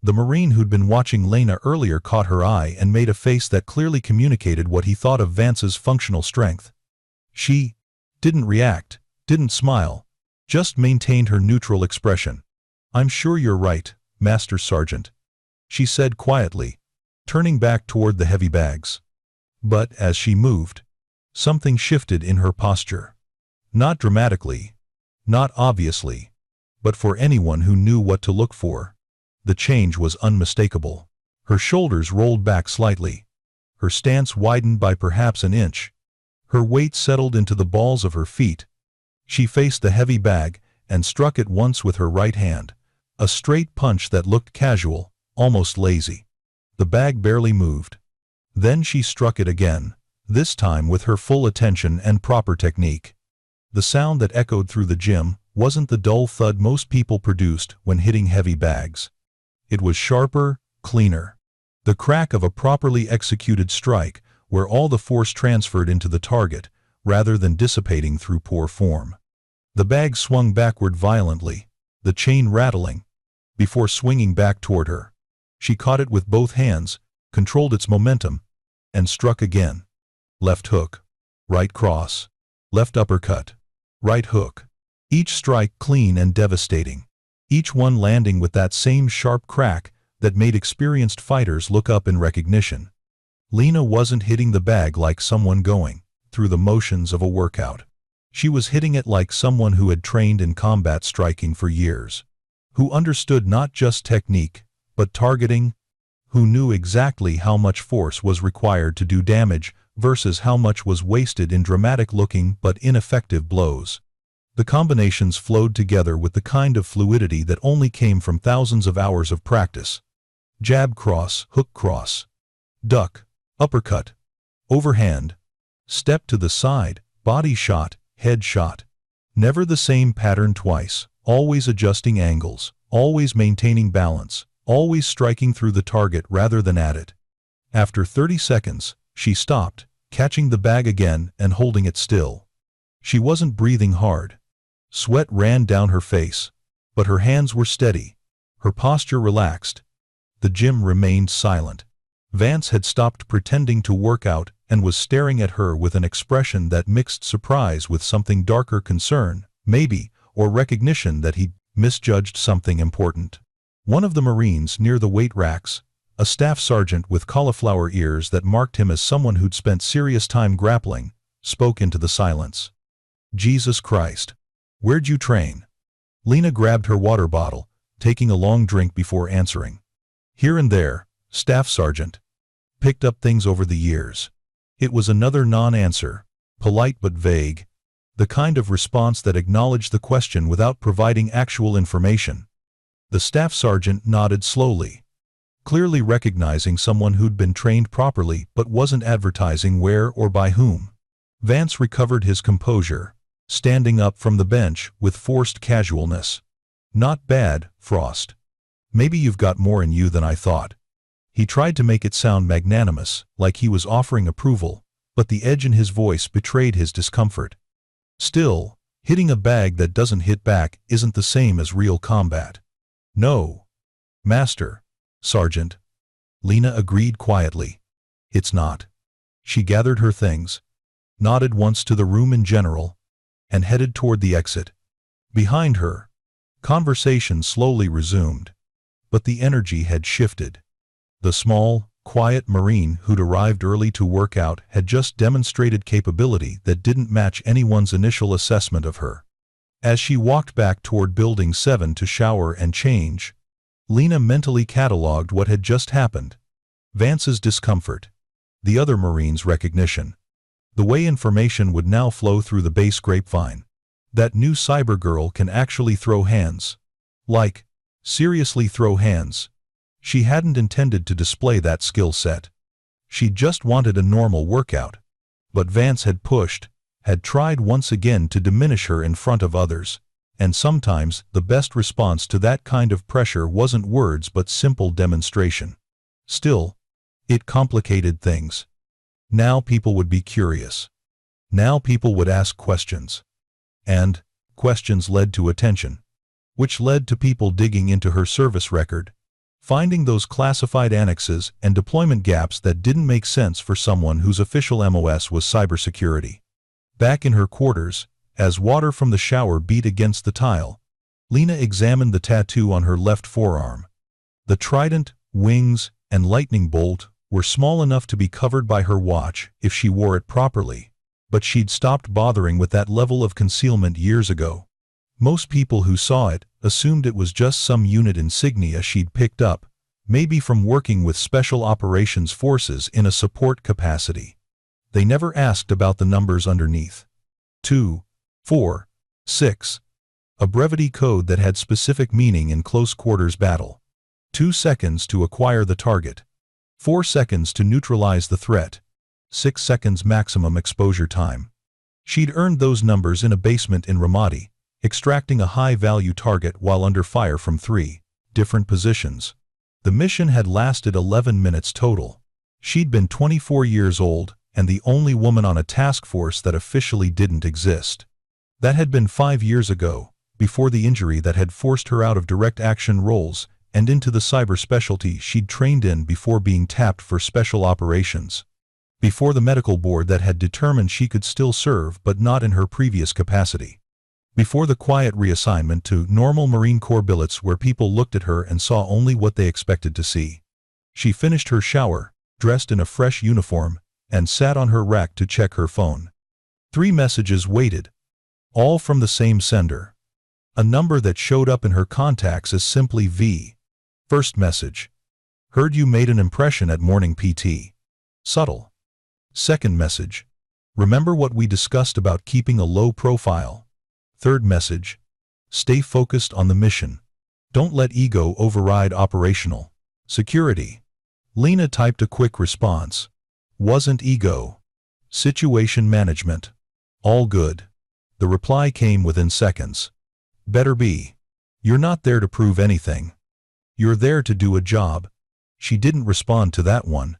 The Marine who'd been watching Lena earlier caught her eye and made a face that clearly communicated what he thought of Vance's functional strength. She didn't react, didn't smile, just maintained her neutral expression. "I'm sure you're right, Master Sergeant," she said quietly, turning back toward the heavy bags. But as she moved, something shifted in her posture. Not dramatically, not obviously, but for anyone who knew what to look for, the change was unmistakable. Her shoulders rolled back slightly, her stance widened by perhaps an inch, her weight settled into the balls of her feet. She faced the heavy bag and struck it once with her right hand, a straight punch that looked casual, almost lazy. The bag barely moved. Then she struck it again, this time with her full attention and proper technique. The sound that echoed through the gym wasn't the dull thud most people produced when hitting heavy bags. It was sharper, cleaner. The crack of a properly executed strike where all the force transferred into the target, rather than dissipating through poor form. The bag swung backward violently, the chain rattling, before swinging back toward her. She caught it with both hands, controlled its momentum, and struck again. Left hook, right cross, left uppercut, right hook. Each strike clean and devastating. Each one landing with that same sharp crack that made experienced fighters look up in recognition. Lena wasn't hitting the bag like someone going through the motions of a workout. She was hitting it like someone who had trained in combat striking for years, who understood not just technique, but targeting, who knew exactly how much force was required to do damage versus how much was wasted in dramatic-looking but ineffective blows. The combinations flowed together with the kind of fluidity that only came from thousands of hours of practice. Jab cross, hook cross, duck, uppercut, overhand, step to the side, body shot, head shot. Never the same pattern twice, always adjusting angles, always maintaining balance, always striking through the target rather than at it. After 30 seconds, she stopped, catching the bag again and holding it still. She wasn't breathing hard. Sweat ran down her face, but her hands were steady, her posture relaxed. The gym remained silent. Vance had stopped pretending to work out and was staring at her with an expression that mixed surprise with something darker, concern, maybe, or recognition that he'd misjudged something important. One of the Marines near the weight racks, a staff sergeant with cauliflower ears that marked him as someone who'd spent serious time grappling, spoke into the silence. "Jesus Christ. Where'd you train?" Lena grabbed her water bottle, taking a long drink before answering. "Here and there, Staff Sergeant. Picked up things over the years." It was another non-answer, polite but vague, the kind of response that acknowledged the question without providing actual information. The staff sergeant nodded slowly, clearly recognizing someone who'd been trained properly but wasn't advertising where or by whom. Vance recovered his composure, standing up from the bench with forced casualness. "Not bad, Frost. Maybe you've got more in you than I thought." He tried to make it sound magnanimous, like he was offering approval, but the edge in his voice betrayed his discomfort. "Still, hitting a bag that doesn't hit back isn't the same as real combat." "No, Master Sergeant," Lena agreed quietly. "It's not." She gathered her things, nodded once to the room in general, and headed toward the exit. Behind her, conversation slowly resumed, but the energy had shifted. The small, quiet Marine who'd arrived early to work out had just demonstrated capability that didn't match anyone's initial assessment of her. As she walked back toward Building 7 to shower and change, Lena mentally catalogued what had just happened. Vance's discomfort, the other Marine's recognition, the way information would now flow through the base grapevine. That new cyber girl can actually throw hands. Like, seriously throw hands. She hadn't intended to display that skill set. She just wanted a normal workout. But Vance had pushed, had tried once again to diminish her in front of others, and sometimes the best response to that kind of pressure wasn't words but simple demonstration. Still, it complicated things. Now people would be curious. Now people would ask questions. And questions led to attention, which led to people digging into her service record, finding those classified annexes and deployment gaps that didn't make sense for someone whose official MOS was cybersecurity. Back in her quarters, as water from the shower beat against the tile, Lena examined the tattoo on her left forearm. The trident, wings, and lightning bolt were small enough to be covered by her watch if she wore it properly, but she'd stopped bothering with that level of concealment years ago. Most people who saw it assumed it was just some unit insignia she'd picked up, maybe from working with Special Operations Forces in a support capacity. They never asked about the numbers underneath. 2, 4, 6. A brevity code that had specific meaning in close quarters battle. 2 seconds to acquire the target. 4 seconds to neutralize the threat. 6 seconds maximum exposure time. She'd earned those numbers in a basement in Ramadi, extracting a high-value target while under fire from 3 different positions. The mission had lasted 11 minutes total. She'd been 24 years old and the only woman on a task force that officially didn't exist. That had been 5 years ago, before the injury that had forced her out of direct action roles and into the cyber specialty she'd trained in before being tapped for special operations. Before the medical board that had determined she could still serve but not in her previous capacity. Before the quiet reassignment to normal Marine Corps billets where people looked at her and saw only what they expected to see. She finished her shower, dressed in a fresh uniform, and sat on her rack to check her phone. 3 messages waited, all from the same sender. A number that showed up in her contacts as simply V. First message. Heard you made an impression at morning PT. Subtle. Second message. Remember what we discussed about keeping a low profile. Third message. Stay focused on the mission. Don't let ego override operational security. Lena typed a quick response. Wasn't ego. Situation management. All good. The reply came within seconds. Better be. You're not there to prove anything. You're there to do a job. She didn't respond to that one.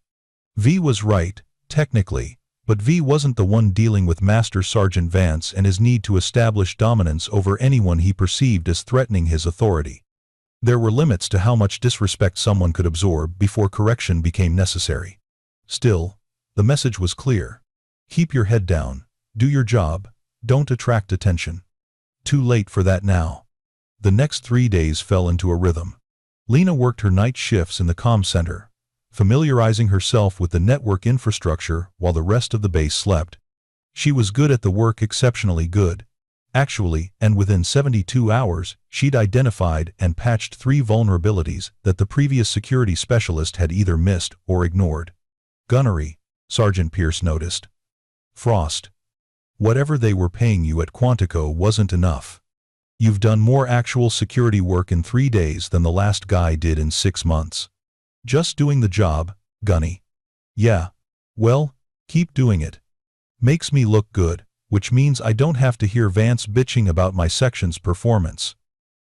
V was right, technically, but V wasn't the one dealing with Master Sergeant Vance and his need to establish dominance over anyone he perceived as threatening his authority. There were limits to how much disrespect someone could absorb before correction became necessary. Still, the message was clear. Keep your head down, do your job, don't attract attention. Too late for that now. The next 3 days fell into a rhythm. Lena worked her night shifts in the comm center, familiarizing herself with the network infrastructure while the rest of the base slept. She was good at the work, exceptionally good. Actually, and within 72 hours, she'd identified and patched 3 vulnerabilities that the previous security specialist had either missed or ignored. Gunnery, Sergeant Pierce noticed. Frost. Whatever they were paying you at Quantico wasn't enough. You've done more actual security work in 3 days than the last guy did in 6 months. Just doing the job, Gunny. Yeah. Well, keep doing it. Makes me look good, which means I don't have to hear Vance bitching about my section's performance.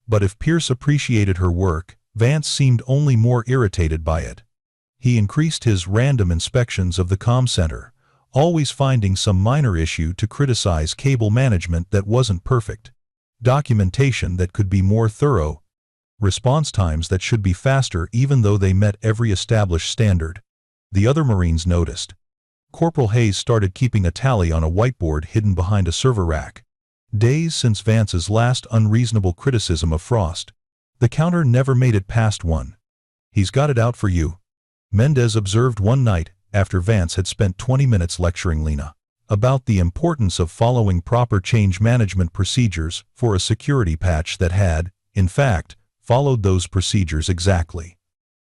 But if Pierce appreciated her work, Vance seemed only more irritated by it. He increased his random inspections of the comm center, always finding some minor issue to criticize cable management that wasn't perfect, documentation that could be more thorough, response times that should be faster even though they met every established standard. The other Marines noticed. Corporal Hayes started keeping a tally on a whiteboard hidden behind a server rack. Days since Vance's last unreasonable criticism of Frost. The counter never made it past 1. "He's got it out for you," Mendez observed one night after Vance had spent 20 minutes lecturing Lena about the importance of following proper change management procedures for a security patch that had, in fact, followed those procedures exactly.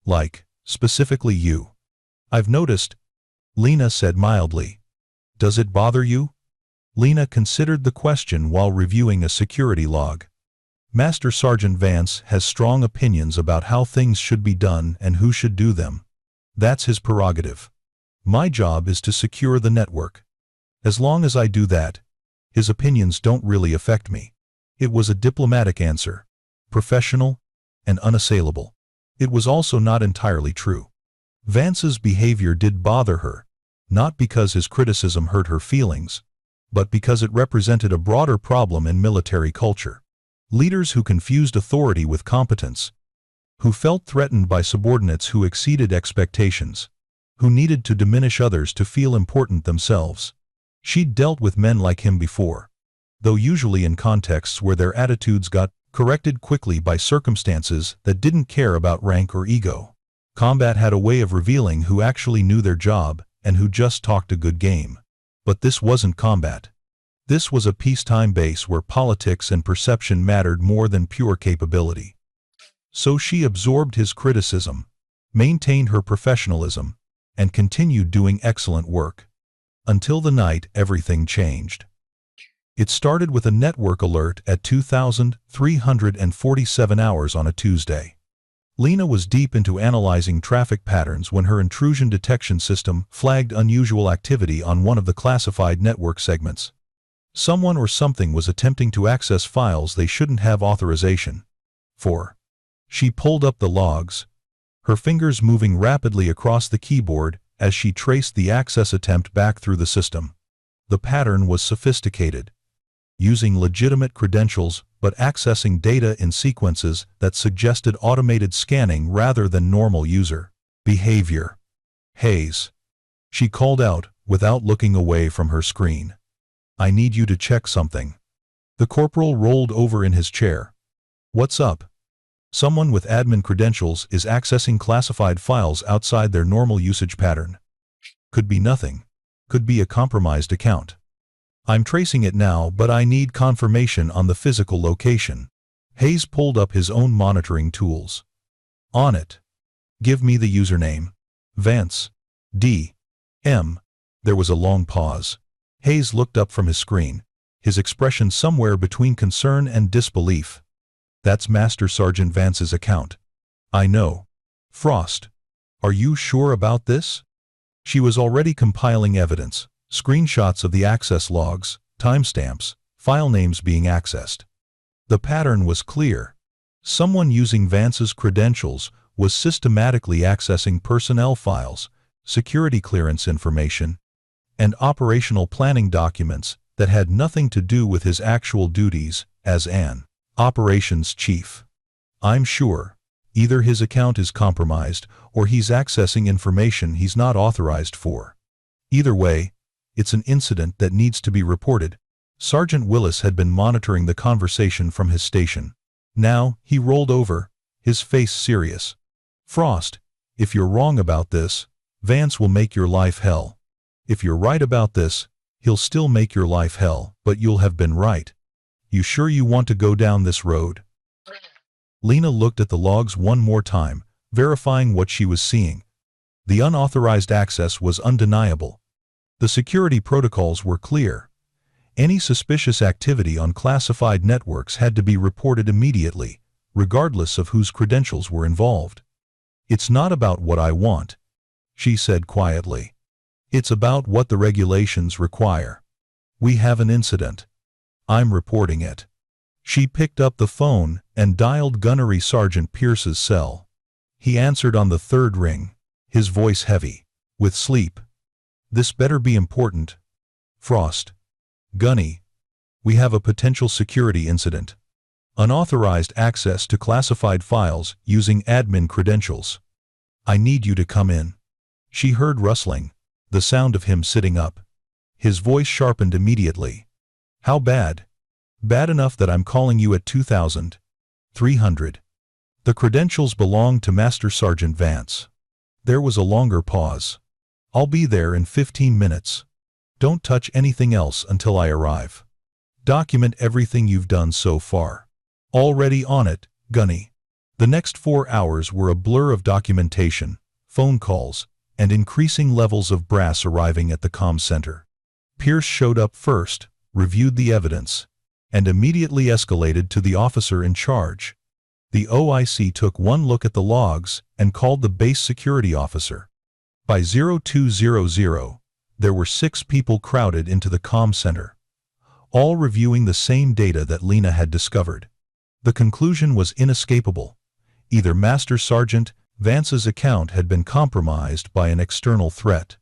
"Like, specifically you." "I've noticed," Lena said mildly. "Does it bother you?" Lena considered the question while reviewing a security log. "Master Sergeant Vance has strong opinions about how things should be done and who should do them. That's his prerogative. My job is to secure the network. As long as I do that, his opinions don't really affect me." It was a diplomatic answer, professional and unassailable. It was also not entirely true. Vance's behavior did bother her, not because his criticism hurt her feelings, but because it represented a broader problem in military culture. Leaders who confused authority with competence, who felt threatened by subordinates who exceeded expectations, who needed to diminish others to feel important themselves. She'd dealt with men like him before, though usually in contexts where their attitudes got corrected quickly by circumstances that didn't care about rank or ego. Combat had a way of revealing who actually knew their job and who just talked a good game. But this wasn't combat. This was a peacetime base where politics and perception mattered more than pure capability. So she absorbed his criticism, maintained her professionalism, and continued doing excellent work. Until the night everything changed. It started with a network alert at 2,347 hours on a Tuesday. Lena was deep into analyzing traffic patterns when her intrusion detection system flagged unusual activity on one of the classified network segments. Someone or something was attempting to access files they shouldn't have authorization for. She pulled up the logs, her fingers moving rapidly across the keyboard as she traced the access attempt back through the system. The pattern was sophisticated, using legitimate credentials but accessing data in sequences that suggested automated scanning rather than normal user behavior. "Hayes," she called out without looking away from her screen. "I need you to check something." The corporal rolled over in his chair. "What's up?" "Someone with admin credentials is accessing classified files outside their normal usage pattern." "Could be nothing. Could be a compromised account. I'm tracing it now, but I need confirmation on the physical location." Hayes pulled up his own monitoring tools. "On it. Give me the username." "Vance. D. M." There was a long pause. Hayes looked up from his screen, his expression somewhere between concern and disbelief. "That's Master Sergeant Vance's account." "I know. Frost. Are you sure about this?" She was already compiling evidence, screenshots of the access logs, timestamps, file names being accessed. The pattern was clear. Someone using Vance's credentials was systematically accessing personnel files, security clearance information, and operational planning documents that had nothing to do with his actual duties as an operations chief. "I'm sure. Either his account is compromised or he's accessing information he's not authorized for. Either way, it's an incident that needs to be reported." Sergeant Willis had been monitoring the conversation from his station. Now, he rolled over, his face serious. "Frost, if you're wrong about this, Vance will make your life hell. If you're right about this, he'll still make your life hell, but you'll have been right. You sure you want to go down this road?" Lena looked at the logs one more time, verifying what she was seeing. The unauthorized access was undeniable. The security protocols were clear. Any suspicious activity on classified networks had to be reported immediately, regardless of whose credentials were involved. "It's not about what I want," she said quietly. "It's about what the regulations require. We have an incident. I'm reporting it." She picked up the phone and dialed Gunnery Sergeant Pierce's cell. He answered on the third ring, his voice heavy with sleep. "This better be important." "Frost. Gunny. We have a potential security incident. Unauthorized access to classified files using admin credentials. I need you to come in." She heard rustling, the sound of him sitting up. His voice sharpened immediately. "How bad?" Bad enough that I'm calling you at 2,300. The credentials belong to Master Sergeant Vance. There was a longer pause. I'll be there in 15 minutes. Don't touch anything else until I arrive. Document everything you've done so far. Already on it, Gunny. The next 4 hours were a blur of documentation, phone calls, and increasing levels of brass arriving at the comm center. Pierce showed up first, reviewed the evidence, and immediately escalated to the officer in charge. The OIC took one look at the logs and called the base security officer. By 0200, there were 6 people crowded into the comm center, all reviewing the same data that Lena had discovered. The conclusion was inescapable. Either Master Sergeant Vance's account had been compromised by an external threat,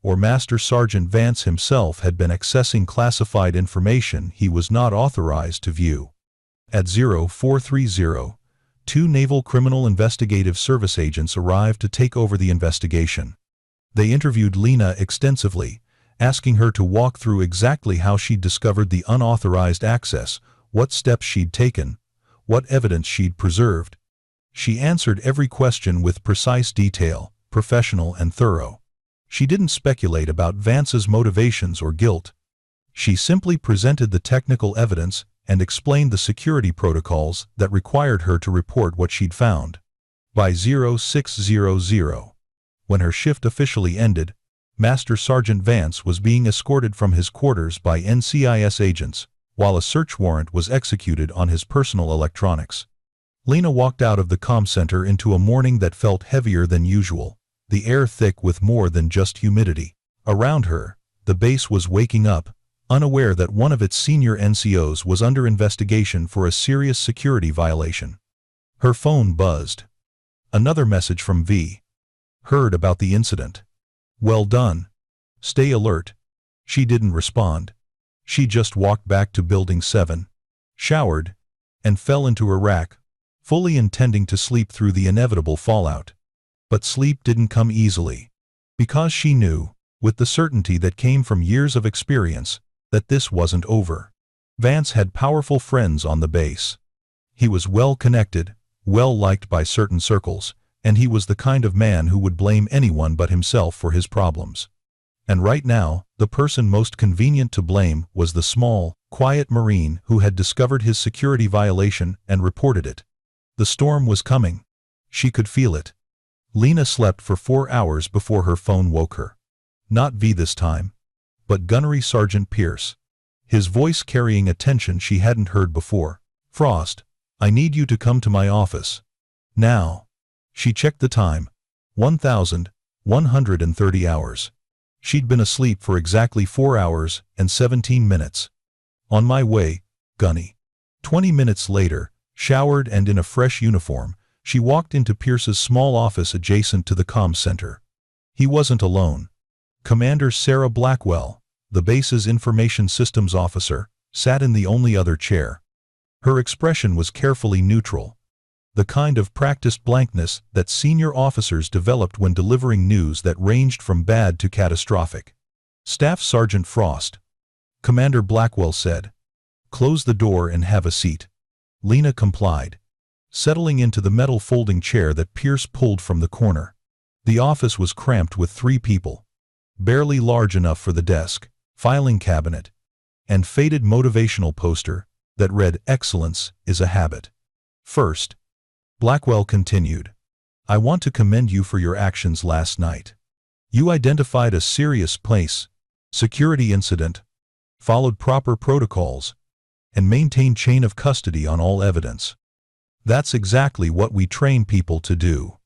or Master Sergeant Vance himself had been accessing classified information he was not authorized to view. At 0430, 2 Naval Criminal Investigative Service agents arrived to take over the investigation. They interviewed Lena extensively, asking her to walk through exactly how she'd discovered the unauthorized access, what steps she'd taken, what evidence she'd preserved. She answered every question with precise detail, professional and thorough. She didn't speculate about Vance's motivations or guilt. She simply presented the technical evidence and explained the security protocols that required her to report what she'd found. By 0600, when her shift officially ended, Master Sergeant Vance was being escorted from his quarters by NCIS agents, while a search warrant was executed on his personal electronics. Lena walked out of the comm center into a morning that felt heavier than usual, the air thick with more than just humidity. Around her, the base was waking up, unaware that one of its senior NCOs was under investigation for a serious security violation. Her phone buzzed. Another message from V. Heard about the incident. Well done. Stay alert. She didn't respond. She just walked back to Building 7, showered, and fell into her rack, fully intending to sleep through the inevitable fallout. But sleep didn't come easily, because she knew, with the certainty that came from years of experience, that this wasn't over. Vance had powerful friends on the base. He was well connected, well liked by certain circles, and he was the kind of man who would blame anyone but himself for his problems. And right now, the person most convenient to blame was the small, quiet Marine who had discovered his security violation and reported it. The storm was coming. She could feel it. Lena slept for 4 hours before her phone woke her. Not V this time, but Gunnery Sergeant Pierce, his voice carrying a tension she hadn't heard before. Frost, I need you to come to my office. Now. She checked the time. 1,130 hours. She'd been asleep for exactly 4 hours and 17 minutes. On my way, Gunny. 20 minutes later, showered and in a fresh uniform, she walked into Pierce's small office adjacent to the comm center. He wasn't alone. Commander Sarah Blackwell, the base's information systems officer, sat in the only other chair. Her expression was carefully neutral, the kind of practiced blankness that senior officers developed when delivering news that ranged from bad to catastrophic. Staff Sergeant Frost, Commander Blackwell said. Close the door and have a seat. Lena complied, settling into the metal folding chair that Pierce pulled from the corner. The office was cramped with 3 people, barely large enough for the desk, filing cabinet, and faded motivational poster that read, "Excellence is a habit." First, Blackwell continued, I want to commend you for your actions last night. You identified a serious security incident, followed proper protocols, and maintained chain of custody on all evidence. That's exactly what we train people to do.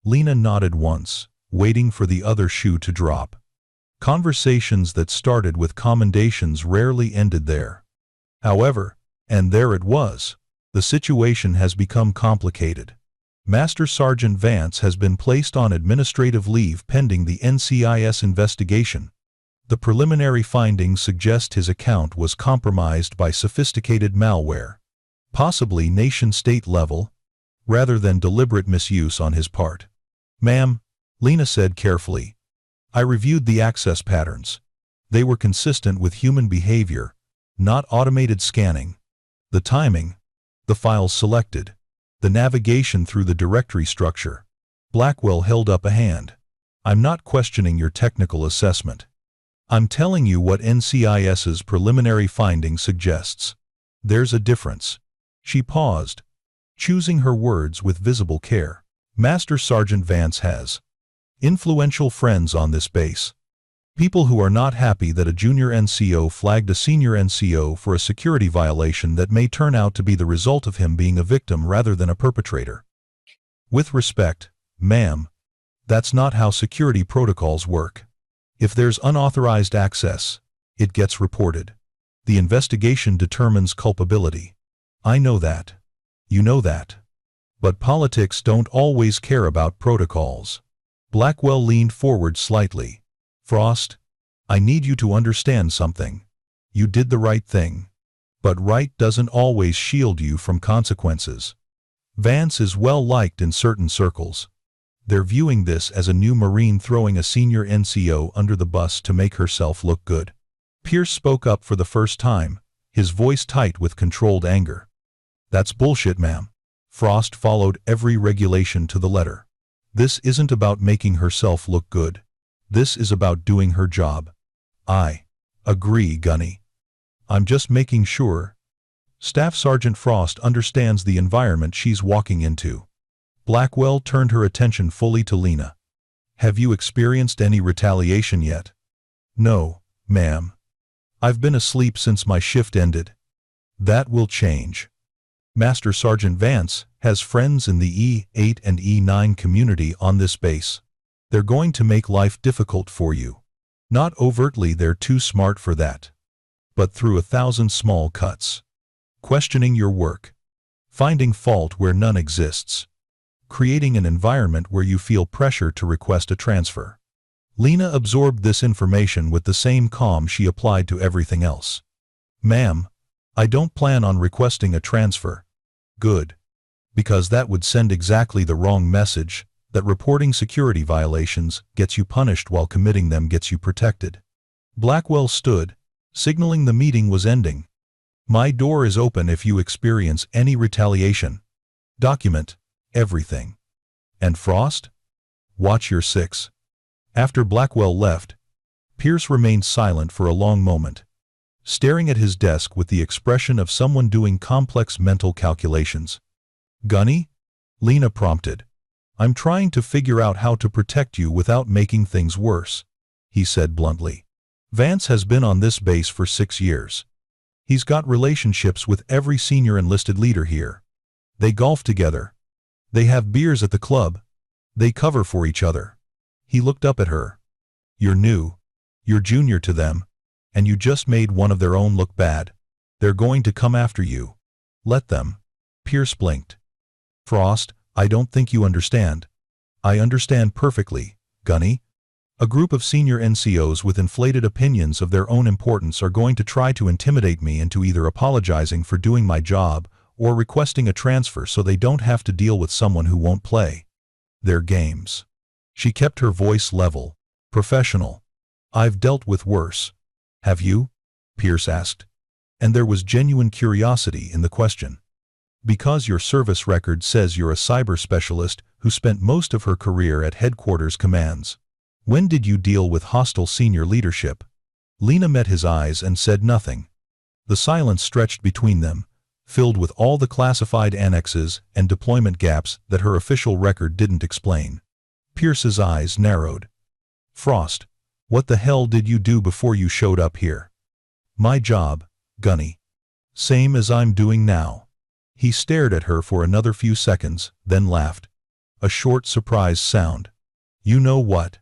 Lena nodded once, waiting for the other shoe to drop. Conversations that started with commendations rarely ended there. However, and there it was, the situation has become complicated. Master Sergeant Vance has been placed on administrative leave pending the NCIS investigation. The preliminary findings suggest his account was compromised by sophisticated malware, possibly nation-state level, rather than deliberate misuse on his part. Ma'am, Lena said carefully, I reviewed the access patterns. They were consistent with human behavior, Not automated scanning. The timing. The files selected. The navigation through the directory structure. Blackwell held up a hand. I'm not questioning your technical assessment. I'm telling you what NCIS's preliminary finding suggests. There's a difference. She paused, choosing her words with visible care. Master Sergeant Vance has influential friends on this base. People who are not happy that a junior NCO flagged a senior NCO for a security violation that may turn out to be the result of him being a victim rather than a perpetrator. With respect, ma'am, that's not how security protocols work. If there's unauthorized access, it gets reported. The investigation determines culpability. I know that. You know that. But politics don't always care about protocols. Blackwell leaned forward slightly. Frost, I need you to understand something. You did the right thing. But right doesn't always shield you from consequences. Vance is well liked in certain circles. They're viewing this as a new Marine throwing a senior NCO under the bus to make herself look good. Pierce spoke up for the first time, his voice tight with controlled anger. That's bullshit, ma'am. Frost followed every regulation to the letter. This isn't about making herself look good. This is about doing her job. I agree, Gunny. I'm just making sure Staff Sergeant Frost understands the environment she's walking into. Blackwell turned her attention fully to Lena. Have you experienced any retaliation yet? No, ma'am. I've been asleep since my shift ended. That will change. Master Sergeant Vance has friends in the E8 and E9 community on this base. They're going to make life difficult for you. Not overtly, they're too smart for that. But through 1,000 small cuts. Questioning your work. Finding fault where none exists. Creating an environment where you feel pressure to request a transfer. Lena absorbed this information with the same calm she applied to everything else. Ma'am, I don't plan on requesting a transfer. Good. Because that would send exactly the wrong message, that reporting security violations gets you punished while committing them gets you protected. Blackwell stood, signaling the meeting was ending. My door is open if you experience any retaliation. Document everything. And Frost? Watch your six. After Blackwell left, Pierce remained silent for a long moment, staring at his desk with the expression of someone doing complex mental calculations. Gunny? Lena prompted. I'm trying to figure out how to protect you without making things worse, he said bluntly. Vance has been on this base for 6 years. He's got relationships with every senior enlisted leader here. They golf together. They have beers at the club. They cover for each other. He looked up at her. You're new. You're junior to them. And you just made one of their own look bad. They're going to come after you. Let them. Pierce blinked. Frost, I don't think you understand. I understand perfectly, Gunny. A group of senior NCOs with inflated opinions of their own importance are going to try to intimidate me into either apologizing for doing my job or requesting a transfer so they don't have to deal with someone who won't play their games. She kept her voice level, professional. I've dealt with worse. Have you? Pierce asked. And there was genuine curiosity in the question. Because your service record says you're a cyber specialist who spent most of her career at headquarters commands. When did you deal with hostile senior leadership? Lena met his eyes and said nothing. The silence stretched between them, filled with all the classified annexes and deployment gaps that her official record didn't explain. Pierce's eyes narrowed. Frost, what the hell did you do before you showed up here? My job, Gunny. Same as I'm doing now. He stared at her for another few seconds, then laughed. A short, surprised sound. You know what?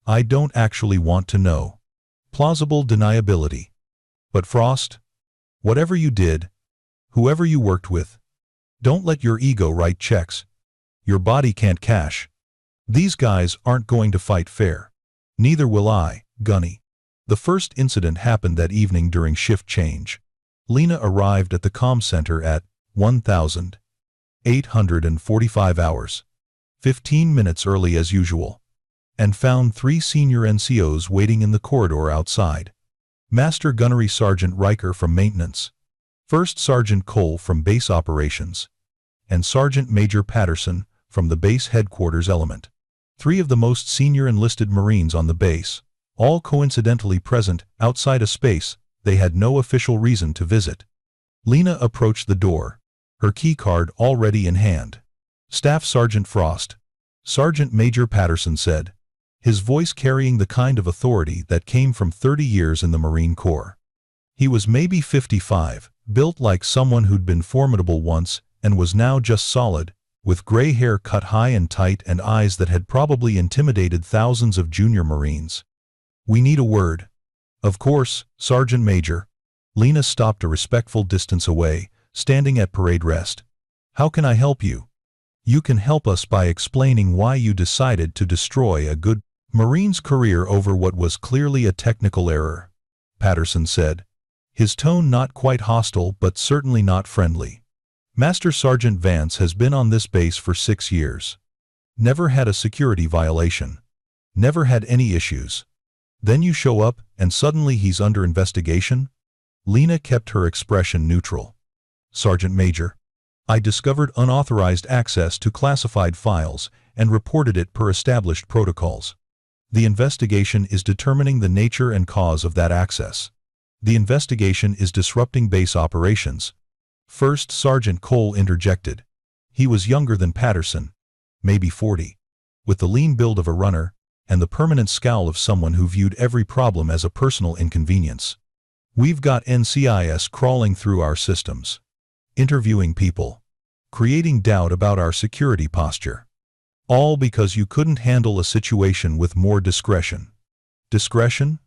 I don't actually want to know. Plausible deniability. But Frost, whatever you did, whoever you worked with, don't let your ego write checks. Your body can't cash. These guys aren't going to fight fair. Neither will I, Gunny. The first incident happened that evening during shift change. Lena arrived at the comm center at 1,845 hours, 15 minutes early as usual, and found 3 senior NCOs waiting in the corridor outside. Master Gunnery Sergeant Riker from Maintenance, First Sergeant Cole from Base Operations, and Sergeant Major Patterson from the base headquarters element. 3 of the most senior enlisted Marines on the base, all coincidentally present outside a space they had no official reason to visit. Lena approached the door, her key card already in hand. Staff Sergeant Frost, Sergeant Major Patterson said, his voice carrying the kind of authority that came from 30 years in the Marine Corps. He was maybe 55, built like someone who'd been formidable once and was now just solid, with gray hair cut high and tight and eyes that had probably intimidated thousands of junior Marines. "We need a word." "Of course, Sergeant Major." Lena stopped a respectful distance away, standing at parade rest. "How can I help you?" "You can help us by explaining why you decided to destroy a good Marine's career over what was clearly a technical error," Patterson said, his tone not quite hostile but certainly not friendly. "Master Sergeant Vance has been on this base for 6 years. Never had a security violation. Never had any issues. Then you show up and suddenly he's under investigation?" Lena kept her expression neutral. "Sergeant Major, I discovered unauthorized access to classified files and reported it per established protocols. The investigation is determining the nature and cause of that access. The investigation is disrupting base operations." First Sergeant Cole interjected. He was younger than Patterson, maybe 40, with the lean build of a runner and the permanent scowl of someone who viewed every problem as a personal inconvenience. "We've got NCIS crawling through our systems, interviewing people, creating doubt about our security posture. All because you couldn't handle a situation with more discretion." "Discretion?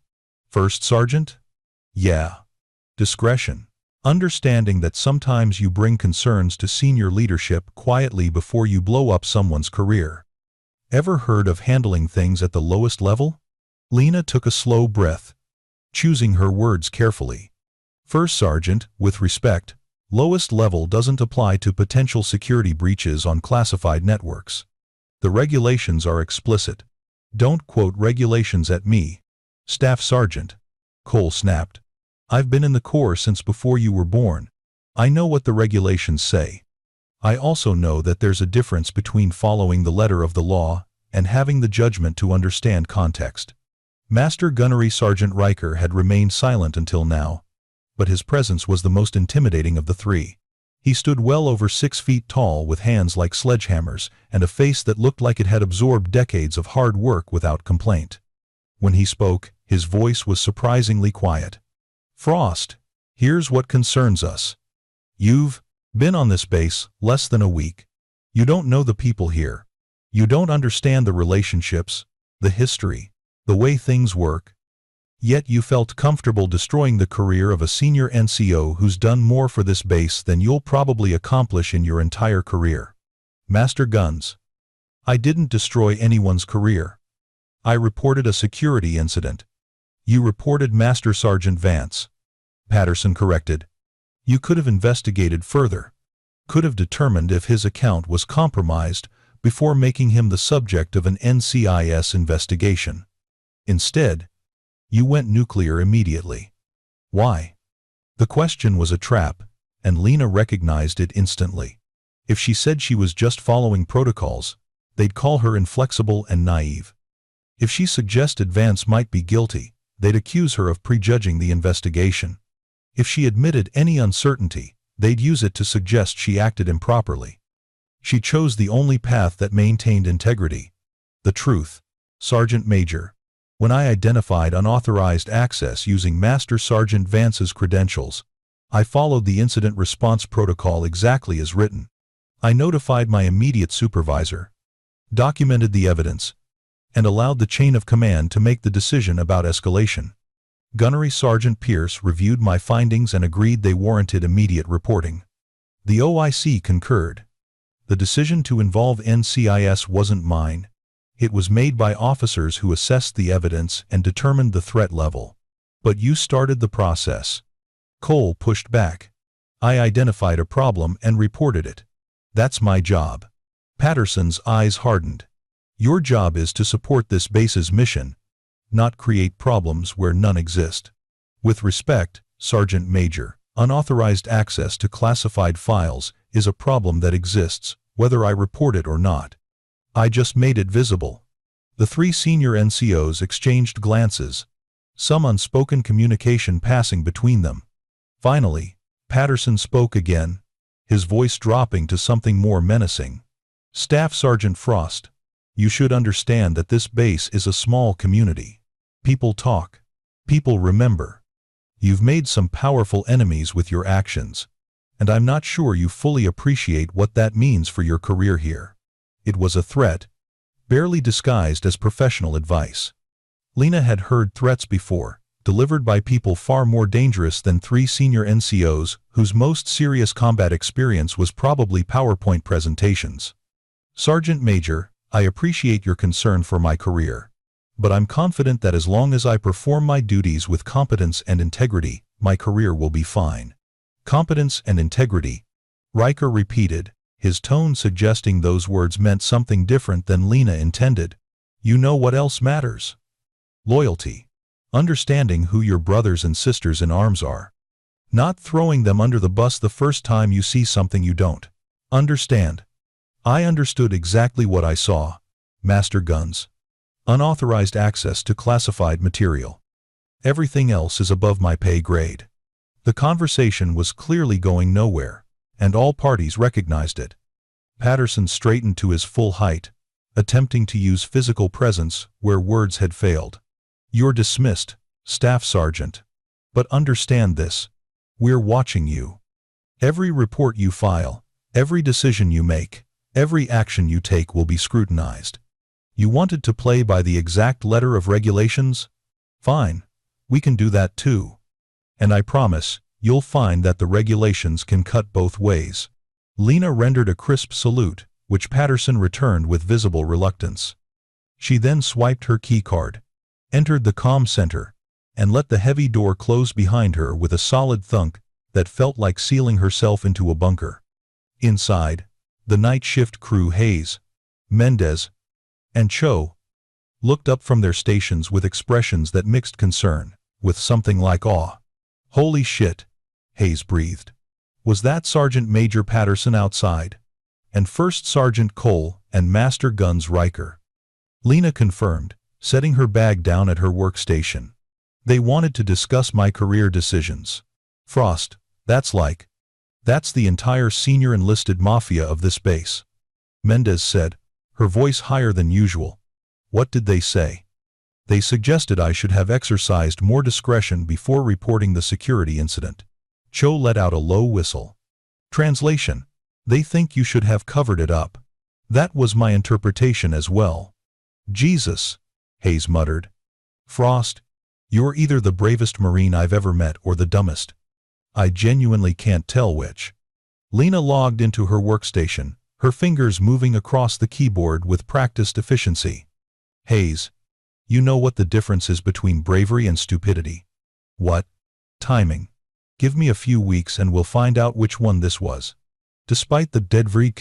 First Sergeant?" "Yeah. Discretion. Understanding that sometimes you bring concerns to senior leadership quietly before you blow up someone's career. Ever heard of handling things at the lowest level?" Lena took a slow breath, choosing her words carefully. "First Sergeant, with respect, lowest level doesn't apply to potential security breaches on classified networks. The regulations are explicit." "Don't quote regulations at me, Staff Sergeant," Cole snapped. "I've been in the Corps since before you were born. I know what the regulations say. I also know that there's a difference between following the letter of the law and having the judgment to understand context." Master Gunnery Sergeant Riker had remained silent until now, but his presence was the most intimidating of the 3. He stood well over 6 feet tall with hands like sledgehammers and a face that looked like it had absorbed decades of hard work without complaint. When he spoke, his voice was surprisingly quiet. "Frost, here's what concerns us. You've been on this base less than a week. You don't know the people here. You don't understand the relationships, the history, the way things work. Yet you felt comfortable destroying the career of a senior NCO who's done more for this base than you'll probably accomplish in your entire career." "Master Guns, I didn't destroy anyone's career. I reported a security incident." "You reported Master Sergeant Vance," Patterson corrected. "You could have investigated further, could have determined if his account was compromised before making him the subject of an NCIS investigation. Instead, you went nuclear immediately. Why?" The question was a trap, and Lena recognized it instantly. If she said she was just following protocols, they'd call her inflexible and naive. If she suggested Vance might be guilty, they'd accuse her of prejudging the investigation. If she admitted any uncertainty, they'd use it to suggest she acted improperly. She chose the only path that maintained integrity. "The truth, Sergeant Major. When I identified unauthorized access using Master Sergeant Vance's credentials, I followed the incident response protocol exactly as written. I notified my immediate supervisor, documented the evidence, and allowed the chain of command to make the decision about escalation. Gunnery Sergeant Pierce reviewed my findings and agreed they warranted immediate reporting. The OIC concurred. The decision to involve NCIS wasn't mine. It was made by officers who assessed the evidence and determined the threat level. But you started the process." Cole pushed back. "I identified a problem and reported it. That's my job." Patterson's eyes hardened. "Your job is to support this base's mission, not create problems where none exist." With respect, Sergeant Major, unauthorized access to classified files is a problem that exists, whether I report it or not. I just made it visible. The three senior NCOs exchanged glances, some unspoken communication passing between them. Finally, Patterson spoke again, his voice dropping to something more menacing. Staff Sergeant Frost, you should understand that this base is a small community. People talk. People remember. You've made some powerful enemies with your actions, and I'm not sure you fully appreciate what that means for your career here. It was a threat, barely disguised as professional advice. Lena had heard threats before, delivered by people far more dangerous than three senior NCOs whose most serious combat experience was probably PowerPoint presentations. Sergeant Major, I appreciate your concern for my career, but I'm confident that as long as I perform my duties with competence and integrity, my career will be fine. Competence and integrity, Riker repeated, his tone suggesting those words meant something different than Lena intended. You know what else matters? Loyalty. Understanding who your brothers and sisters in arms are. Not throwing them under the bus the first time you see something you don't understand. I understood exactly what I saw. Master guns. Unauthorized access to classified material. Everything else is above my pay grade. The conversation was clearly going nowhere, and all parties recognized it. Patterson straightened to his full height, attempting to use physical presence where words had failed. You're dismissed, Staff Sergeant. But understand this. We're watching you. Every report you file, every decision you make, every action you take will be scrutinized. You wanted to play by the exact letter of regulations? Fine. We can do that too. And I promise, you'll find that the regulations can cut both ways. Lena rendered a crisp salute, which Patterson returned with visible reluctance. She then swiped her keycard, entered the comm center, and let the heavy door close behind her with a solid thunk that felt like sealing herself into a bunker. Inside, the night shift crew Hayes, Mendez, and Cho looked up from their stations with expressions that mixed concern, with something like awe. Holy shit, Hayes breathed. Was that Sergeant Major Patterson outside? And First Sergeant Cole and Master Guns Riker? Lena confirmed, setting her bag down at her workstation. They wanted to discuss my career decisions. Frost, that's the entire senior enlisted mafia of this base. Mendez said, her voice higher than usual. What did they say? They suggested I should have exercised more discretion before reporting the security incident. Cho let out a low whistle. Translation: they think you should have covered it up. That was my interpretation as well. Jesus, Hayes muttered. Frost, you're either the bravest Marine I've ever met or the dumbest. I genuinely can't tell which. Lena logged into her workstation, her fingers moving across the keyboard with practiced efficiency. Hayes, you know what the difference is between bravery and stupidity. What? Timing. Give me a few weeks and we'll find out which one this was. Despite the deadly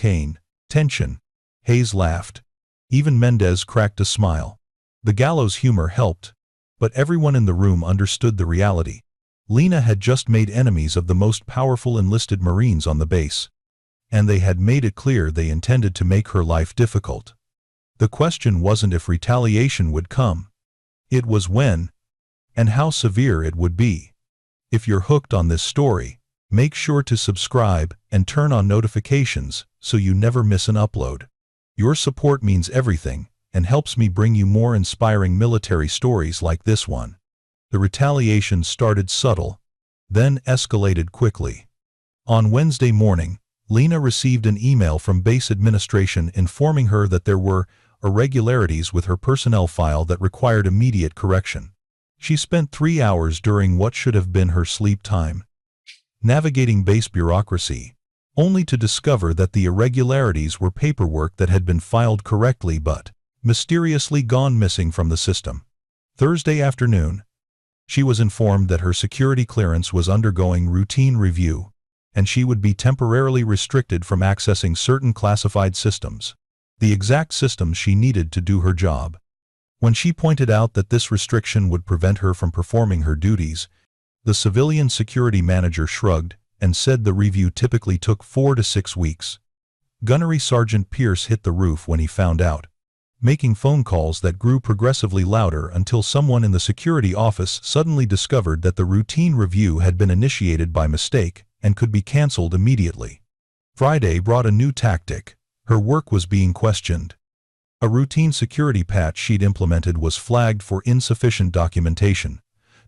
tension, Hayes laughed. Even Mendez cracked a smile. The gallows humor helped, but everyone in the room understood the reality. Lena had just made enemies of the most powerful enlisted Marines on the base, and they had made it clear they intended to make her life difficult. The question wasn't if retaliation would come. It was when, and how severe it would be. If you're hooked on this story, make sure to subscribe and turn on notifications so you never miss an upload. Your support means everything and helps me bring you more inspiring military stories like this one. The retaliation started subtle, then escalated quickly. On Wednesday morning, Lena received an email from base administration informing her that there were irregularities with her personnel file that required immediate correction. She spent 3 hours during what should have been her sleep time, navigating base bureaucracy, only to discover that the irregularities were paperwork that had been filed correctly but mysteriously gone missing from the system. Thursday afternoon, she was informed that her security clearance was undergoing routine review, and she would be temporarily restricted from accessing certain classified systems, the exact systems she needed to do her job. When she pointed out that this restriction would prevent her from performing her duties, The civilian security manager shrugged and said the review typically took 4 to 6 weeks. Gunnery Sergeant Pierce hit the roof when he found out, making phone calls that grew progressively louder until someone in the security office suddenly discovered that the routine review had been initiated by mistake and could be cancelled immediately. Friday brought a new tactic. Her work was being questioned. A routine security patch she'd implemented was flagged for insufficient documentation,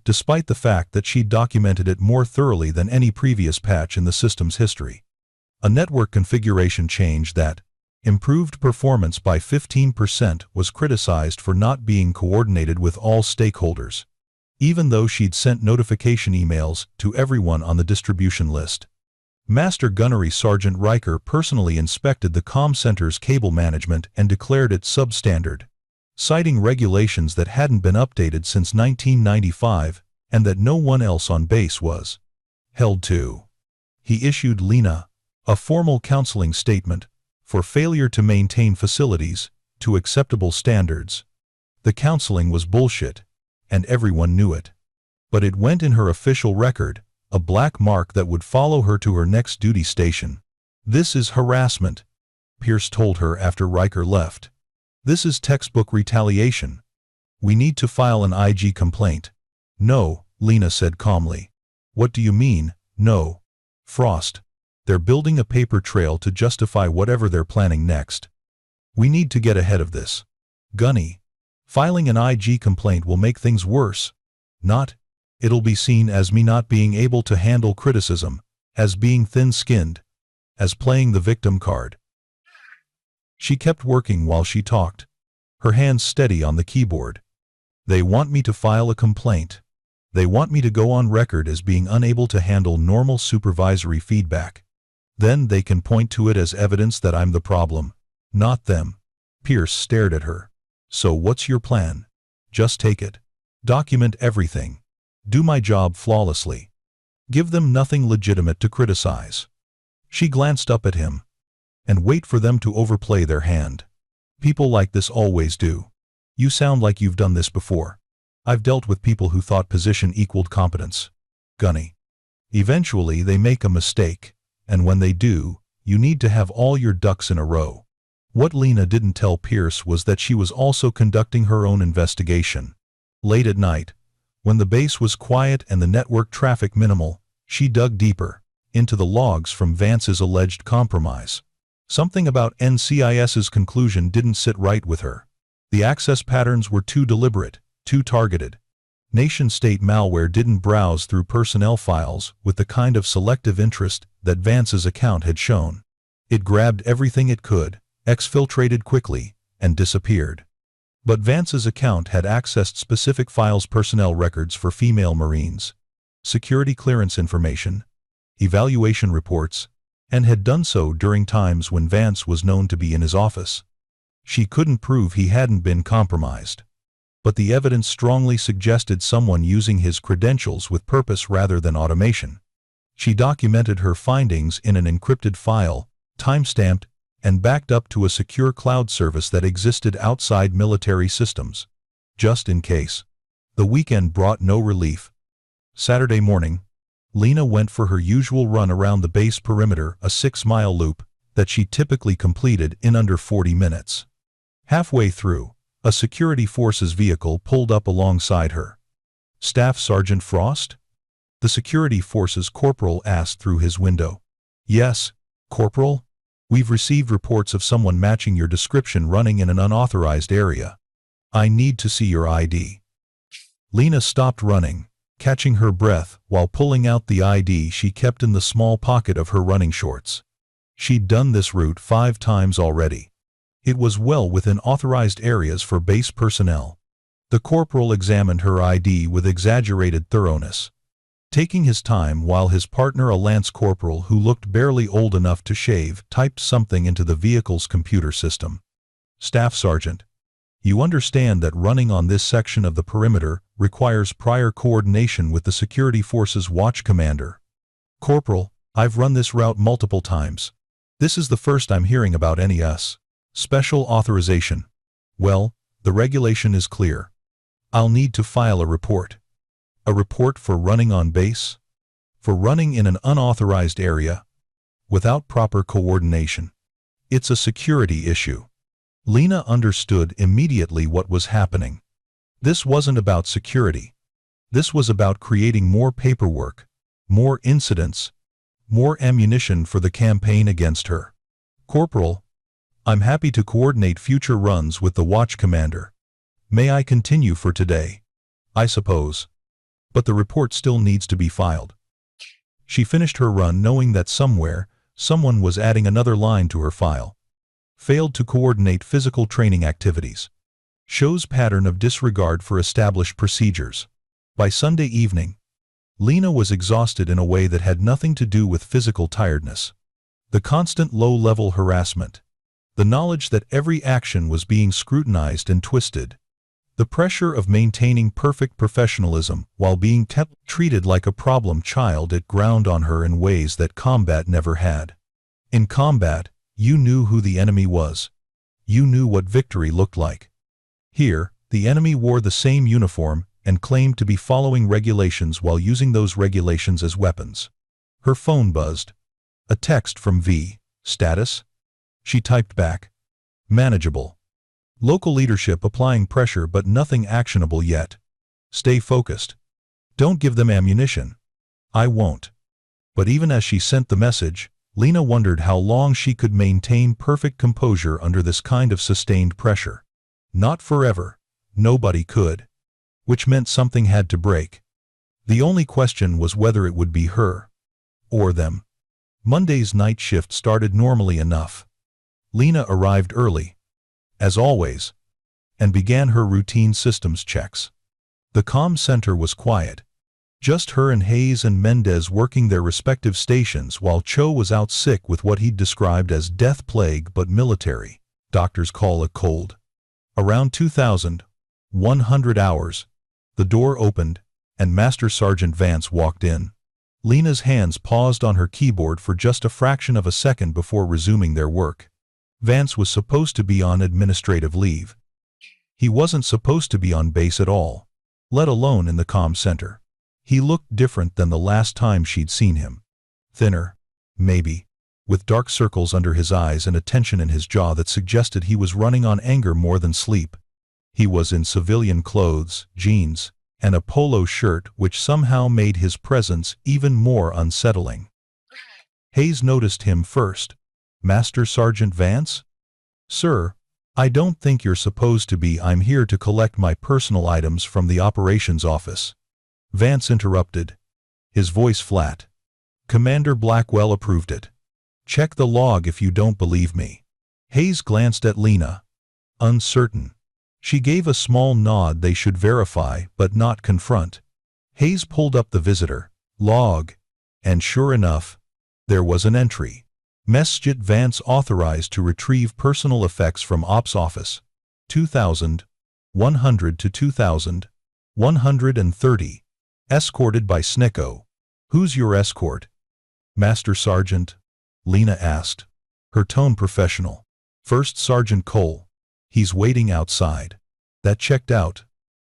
despite the fact that she'd documented it more thoroughly than any previous patch in the system's history. A network configuration change that improved performance by 15% was criticized for not being coordinated with all stakeholders, even though she'd sent notification emails to everyone on the distribution list. Master Gunnery Sergeant Riker personally inspected the comm center's cable management and declared it substandard, citing regulations that hadn't been updated since 1995 and that no one else on base was held to. He issued Lena a formal counseling statement for failure to maintain facilities to acceptable standards. The counseling was bullshit, and everyone knew it. But it went in her official record, a black mark that would follow her to her next duty station. "This is harassment," Pierce told her after Riker left. "This is textbook retaliation. We need to file an IG complaint." "No," Lena said calmly. "What do you mean, no?" "Frost. They're building a paper trail to justify whatever they're planning next. We need to get ahead of this. Gunny, filing an IG complaint will make things worse. Not. It'll be seen as me not being able to handle criticism, as being thin-skinned, as playing the victim card." She kept working while she talked, her hands steady on the keyboard. "They want me to file a complaint. They want me to go on record as being unable to handle normal supervisory feedback. Then they can point to it as evidence that I'm the problem, not them." Pierce stared at her. "So what's your plan?" "Just take it. Document everything. Do my job flawlessly. Give them nothing legitimate to criticize." She glanced up at him. "And wait for them to overplay their hand. People like this always do. You sound like you've done this before." "I've dealt with people who thought position equaled competence, Gunny. Eventually they make a mistake. And when they do, you need to have all your ducks in a row." What Lena didn't tell Pierce was that she was also conducting her own investigation. Late at night, when the base was quiet and the network traffic minimal, she dug deeper into the logs from Vance's alleged compromise. Something about NCIS's conclusion didn't sit right with her. The access patterns were too deliberate, too targeted. Nation-state malware didn't browse through personnel files with the kind of selective interest that Vance's account had shown. It grabbed everything it could, exfiltrated quickly, and disappeared. But Vance's account had accessed specific files, personnel records for female Marines, security clearance information, evaluation reports, and had done so during times when Vance was known to be in his office. She couldn't prove he hadn't been compromised, but the evidence strongly suggested someone using his credentials with purpose rather than automation. She documented her findings in an encrypted file, time-stamped, and backed up to a secure cloud service that existed outside military systems, just in case. The weekend brought no relief. Saturday morning, Lena went for her usual run around the base perimeter, a 6-mile loop that she typically completed in under 40 minutes. Halfway through, a security forces vehicle pulled up alongside her. "Staff Sergeant Frost?" the security forces corporal asked through his window. "Yes, Corporal. We've received reports of someone matching your description running in an unauthorized area. I need to see your ID." Lena stopped running, catching her breath while pulling out the ID she kept in the small pocket of her running shorts. She'd done this route 5 times already. It was well within authorized areas for base personnel. The corporal examined her ID with exaggerated thoroughness, taking his time while his partner, a lance corporal who looked barely old enough to shave, typed something into the vehicle's computer system. "Staff Sergeant, you understand that running on this section of the perimeter requires prior coordination with the security forces watch commander." "Corporal, I've run this route multiple times. This is the first I'm hearing about any special authorization." "Well, the regulation is clear. I'll need to file a report." A report for running on base? For running in an unauthorized area? Without proper coordination? It's a security issue. Lena understood immediately what was happening. This wasn't about security. This was about creating more paperwork, more incidents, more ammunition for the campaign against her. Corporal, I'm happy to coordinate future runs with the watch commander. May I continue for today? I suppose. But the report still needs to be filed. She finished her run knowing that somewhere, someone was adding another line to her file. Failed to coordinate physical training activities. Shows pattern of disregard for established procedures. By Sunday evening, Lena was exhausted in a way that had nothing to do with physical tiredness. The constant low-level harassment. The knowledge that every action was being scrutinized and twisted. The pressure of maintaining perfect professionalism while being treated like a problem child. It ground on her in ways that combat never had. In combat, you knew who the enemy was. You knew what victory looked like. Here, the enemy wore the same uniform and claimed to be following regulations while using those regulations as weapons. Her phone buzzed. A text from V. Status? She typed back. Manageable. Local leadership applying pressure but nothing actionable yet. Stay focused. Don't give them ammunition. I won't. But even as she sent the message, Lena wondered how long she could maintain perfect composure under this kind of sustained pressure. Not forever. Nobody could. Which meant something had to break. The only question was whether it would be her. Or them. Monday's night shift started normally enough. Lena arrived early, as always, and began her routine systems checks. The comm center was quiet. Just her and Hayes and Mendez working their respective stations while Cho was out sick with what he'd described as death plague but military. Doctors call it cold. Around 2,100 hours, the door opened, and Master Sergeant Vance walked in. Lena's hands paused on her keyboard for just a fraction of a second before resuming their work. Vance was supposed to be on administrative leave. He wasn't supposed to be on base at all, let alone in the comm center. He looked different than the last time she'd seen him. Thinner, maybe, with dark circles under his eyes and a tension in his jaw that suggested he was running on anger more than sleep. He was in civilian clothes, jeans, and a polo shirt which somehow made his presence even more unsettling. Hayes noticed him first. Master Sergeant Vance? Sir, I don't think you're supposed to be. I'm here to collect my personal items from the operations office. Vance interrupted, his voice flat. Commander Blackwell approved it. Check the log if you don't believe me. Hayes glanced at Lena, uncertain. She gave a small nod. They should verify, but not confront. Hayes pulled up the visitor log, and sure enough, there was an entry. Mesjit Vance authorized to retrieve personal effects from Ops Office. 2,100 to 2,130. Escorted by Snicko. Who's your escort? Master Sergeant? Lena asked, her tone professional. First Sergeant Cole. He's waiting outside. That checked out,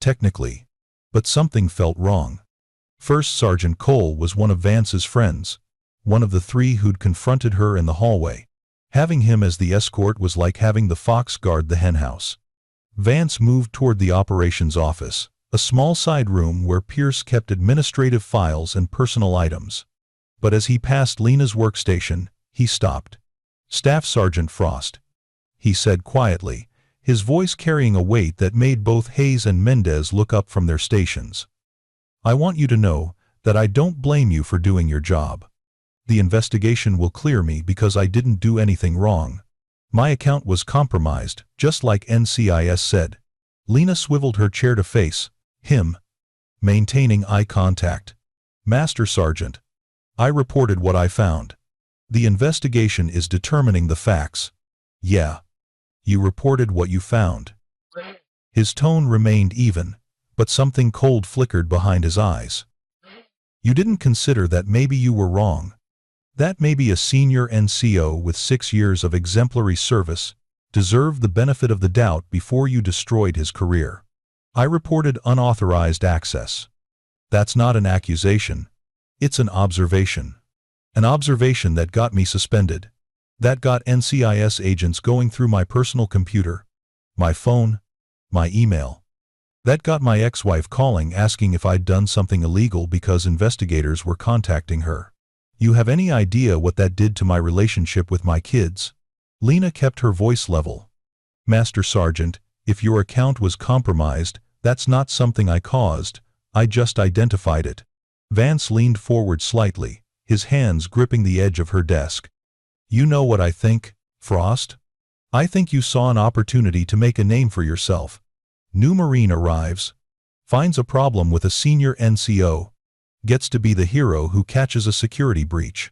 technically, but something felt wrong. First Sergeant Cole was one of Vance's friends, one of the three who'd confronted her in the hallway. Having him as the escort was like having the fox guard the henhouse. Vance moved toward the operations office, a small side room where Pierce kept administrative files and personal items. But as he passed Lena's workstation, he stopped. Staff Sergeant Frost, he said quietly, his voice carrying a weight that made both Hayes and Mendez look up from their stations. I want you to know that I don't blame you for doing your job. The investigation will clear me because I didn't do anything wrong. My account was compromised, just like NCIS said. Lena swiveled her chair to face him, maintaining eye contact. Master Sergeant, I reported what I found. The investigation is determining the facts. Yeah. You reported what you found. His tone remained even, but something cold flickered behind his eyes. You didn't consider that maybe you were wrong. That maybe a senior NCO with 6 years of exemplary service deserved the benefit of the doubt before you destroyed his career. I reported unauthorized access. That's not an accusation. It's an observation. An observation that got me suspended. That got NCIS agents going through my personal computer, my phone, my email. That got my ex-wife calling asking if I'd done something illegal because investigators were contacting her. You have any idea what that did to my relationship with my kids? Lena kept her voice level. Master Sergeant, if your account was compromised, that's not something I caused, I just identified it. Vance leaned forward slightly, his hands gripping the edge of her desk. You know what I think, Frost? I think you saw an opportunity to make a name for yourself. New Marine arrives, finds a problem with a senior NCO, gets to be the hero who catches a security breach.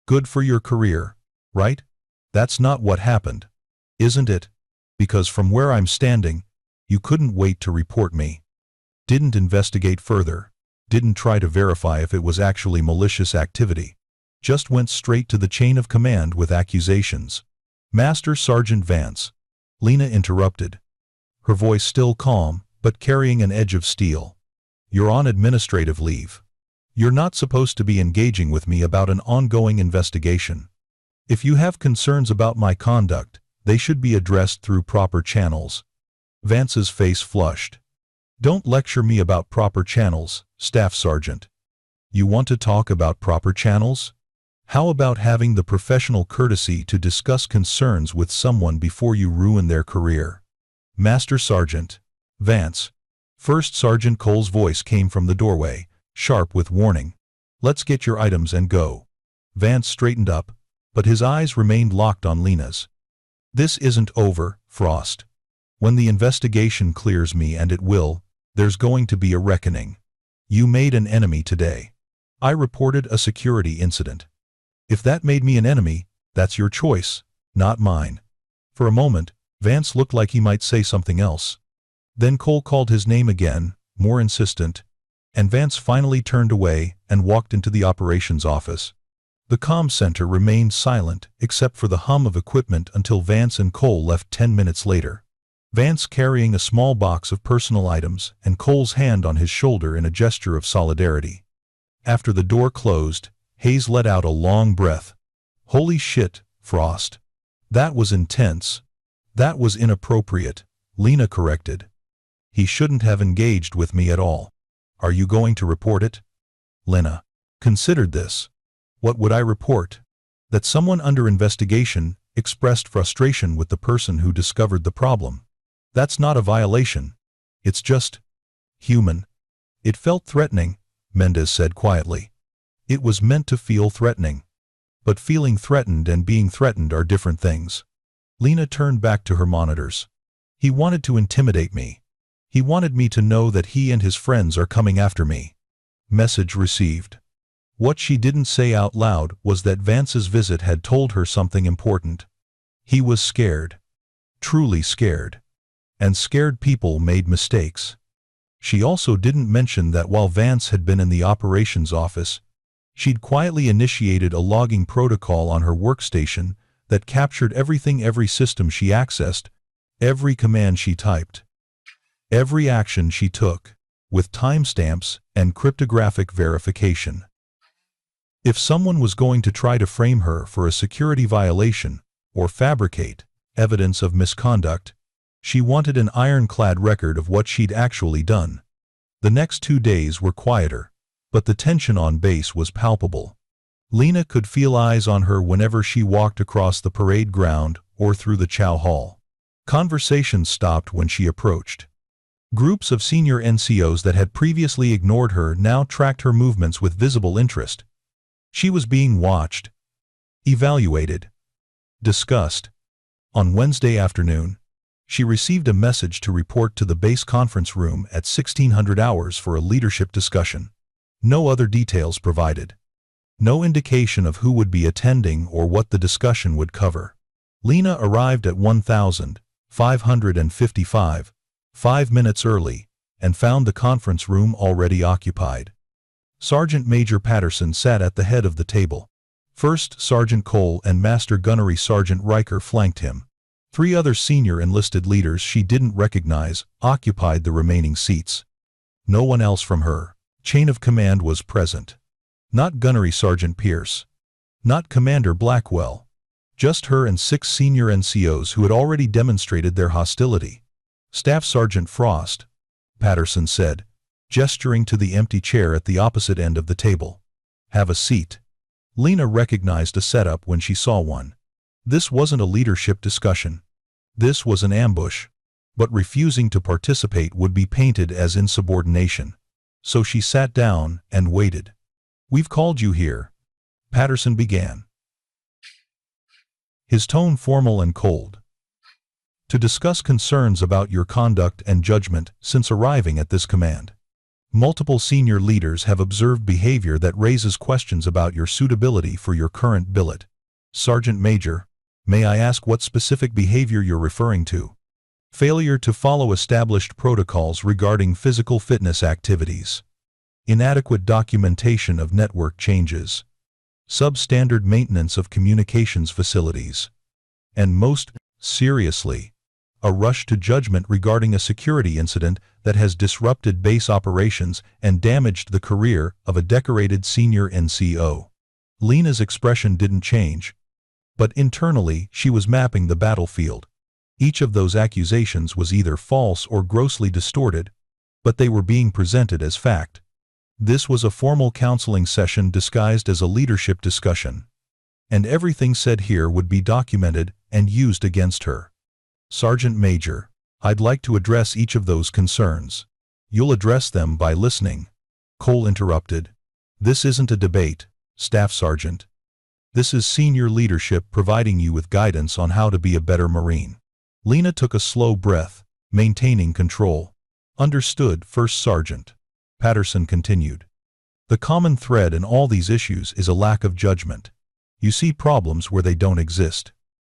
Good for your career, right? That's not what happened, isn't it? Because from where I'm standing, you couldn't wait to report me. Didn't investigate further, didn't try to verify if it was actually malicious activity. Just went straight to the chain of command with accusations. Master Sergeant Vance. Lena interrupted. Her voice still calm, but carrying an edge of steel. You're on administrative leave. You're not supposed to be engaging with me about an ongoing investigation. If you have concerns about my conduct, they should be addressed through proper channels. Vance's face flushed. Don't lecture me about proper channels, Staff Sergeant. You want to talk about proper channels? How about having the professional courtesy to discuss concerns with someone before you ruin their career? Master Sergeant. Vance. First Sergeant Cole's voice came from the doorway, sharp with warning. Let's get your items and go. Vance straightened up, but his eyes remained locked on Lena's. This isn't over, Frost. When the investigation clears me, and it will, there's going to be a reckoning. You made an enemy today. I reported a security incident. If that made me an enemy, that's your choice, not mine. For a moment, Vance looked like he might say something else. Then Cole called his name again, more insistent, and Vance finally turned away and walked into the operations office. The comm center remained silent except for the hum of equipment until Vance and Cole left 10 minutes later. Vance carrying a small box of personal items and Cole's hand on his shoulder in a gesture of solidarity. After the door closed, Hayes let out a long breath. Holy shit, Frost. That was intense. That was inappropriate, Lena corrected. He shouldn't have engaged with me at all. Are you going to report it? Lena considered this. What would I report? That someone under investigation expressed frustration with the person who discovered the problem. That's not a violation. It's just human. It felt threatening, Mendez said quietly. It was meant to feel threatening. But feeling threatened and being threatened are different things. Lena turned back to her monitors. He wanted to intimidate me. He wanted me to know that he and his friends are coming after me. Message received. What she didn't say out loud was that Vance's visit had told her something important. He was scared. Truly scared. And scared people made mistakes. She also didn't mention that while Vance had been in the operations office, she'd quietly initiated a logging protocol on her workstation that captured everything, every system she accessed, every command she typed, every action she took, with timestamps and cryptographic verification. If someone was going to try to frame her for a security violation or fabricate evidence of misconduct, she wanted an ironclad record of what she'd actually done. The next 2 days were quieter, but the tension on base was palpable. Lena could feel eyes on her whenever she walked across the parade ground or through the chow hall. Conversations stopped when she approached. Groups of senior NCOs that had previously ignored her now tracked her movements with visible interest. She was being watched, evaluated, discussed. On Wednesday afternoon, she received a message to report to the base conference room at 1600 hours for a leadership discussion. No other details provided. No indication of who would be attending or what the discussion would cover. Lena arrived at 1555, 5 minutes early, and found the conference room already occupied. Sergeant Major Patterson sat at the head of the table. First Sergeant Cole and Master Gunnery Sergeant Riker flanked him. 3 other senior enlisted leaders she didn't recognize occupied the remaining seats. No one else from her Chain of command was present. Not Gunnery Sergeant Pierce. Not Commander Blackwell. Just her and 6 senior NCOs who had already demonstrated their hostility. Staff Sergeant Frost, Patterson said, gesturing to the empty chair at the opposite end of the table. Have a seat. Lena recognized a setup when she saw one. This wasn't a leadership discussion. This was an ambush. But refusing to participate would be painted as insubordination. So she sat down and waited. We've called you here, Patterson began, his tone formal and cold, to discuss concerns about your conduct and judgment since arriving at this command. Multiple senior leaders have observed behavior that raises questions about your suitability for your current billet. Sergeant Major, may I ask what specific behavior you're referring to? Failure to follow established protocols regarding physical fitness activities. Inadequate documentation of network changes. Substandard maintenance of communications facilities. And most seriously, a rush to judgment regarding a security incident that has disrupted base operations and damaged the career of a decorated senior NCO. Lena's expression didn't change, but internally she was mapping the battlefield. Each of those accusations was either false or grossly distorted, but they were being presented as fact. This was a formal counseling session disguised as a leadership discussion, and everything said here would be documented and used against her. Sergeant Major, I'd like to address each of those concerns. You'll address them by listening. Cole interrupted. This isn't a debate, Staff Sergeant. This is senior leadership providing you with guidance on how to be a better Marine. Lena took a slow breath, maintaining control. Understood, First Sergeant. Patterson continued. The common thread in all these issues is a lack of judgment. You see problems where they don't exist.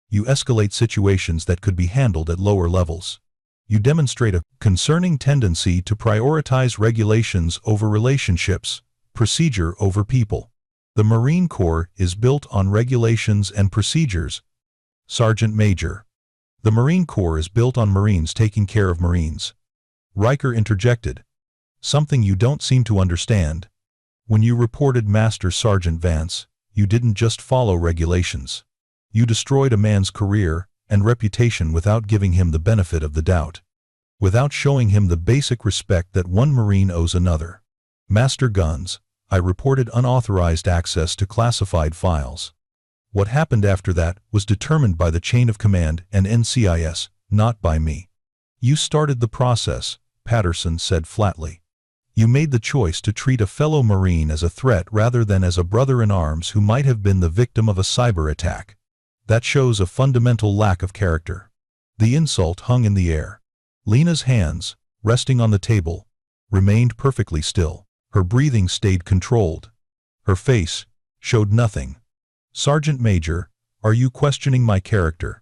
You escalate situations that could be handled at lower levels. You demonstrate a concerning tendency to prioritize regulations over relationships, procedure over people. The Marine Corps is built on regulations and procedures. Sergeant Major. The Marine Corps is built on Marines taking care of Marines. Riker interjected. Something you don't seem to understand. When you reported Master Sergeant Vance, you didn't just follow regulations. You destroyed a man's career and reputation without giving him the benefit of the doubt. Without showing him the basic respect that one Marine owes another. Master Guns, I reported unauthorized access to classified files. What happened after that was determined by the chain of command and NCIS, not by me. You started the process, Patterson said flatly. You made the choice to treat a fellow Marine as a threat rather than as a brother-in-arms who might have been the victim of a cyber attack. That shows a fundamental lack of character. The insult hung in the air. Lena's hands, resting on the table, remained perfectly still. Her breathing stayed controlled. Her face showed nothing. Sergeant Major, are you questioning my character?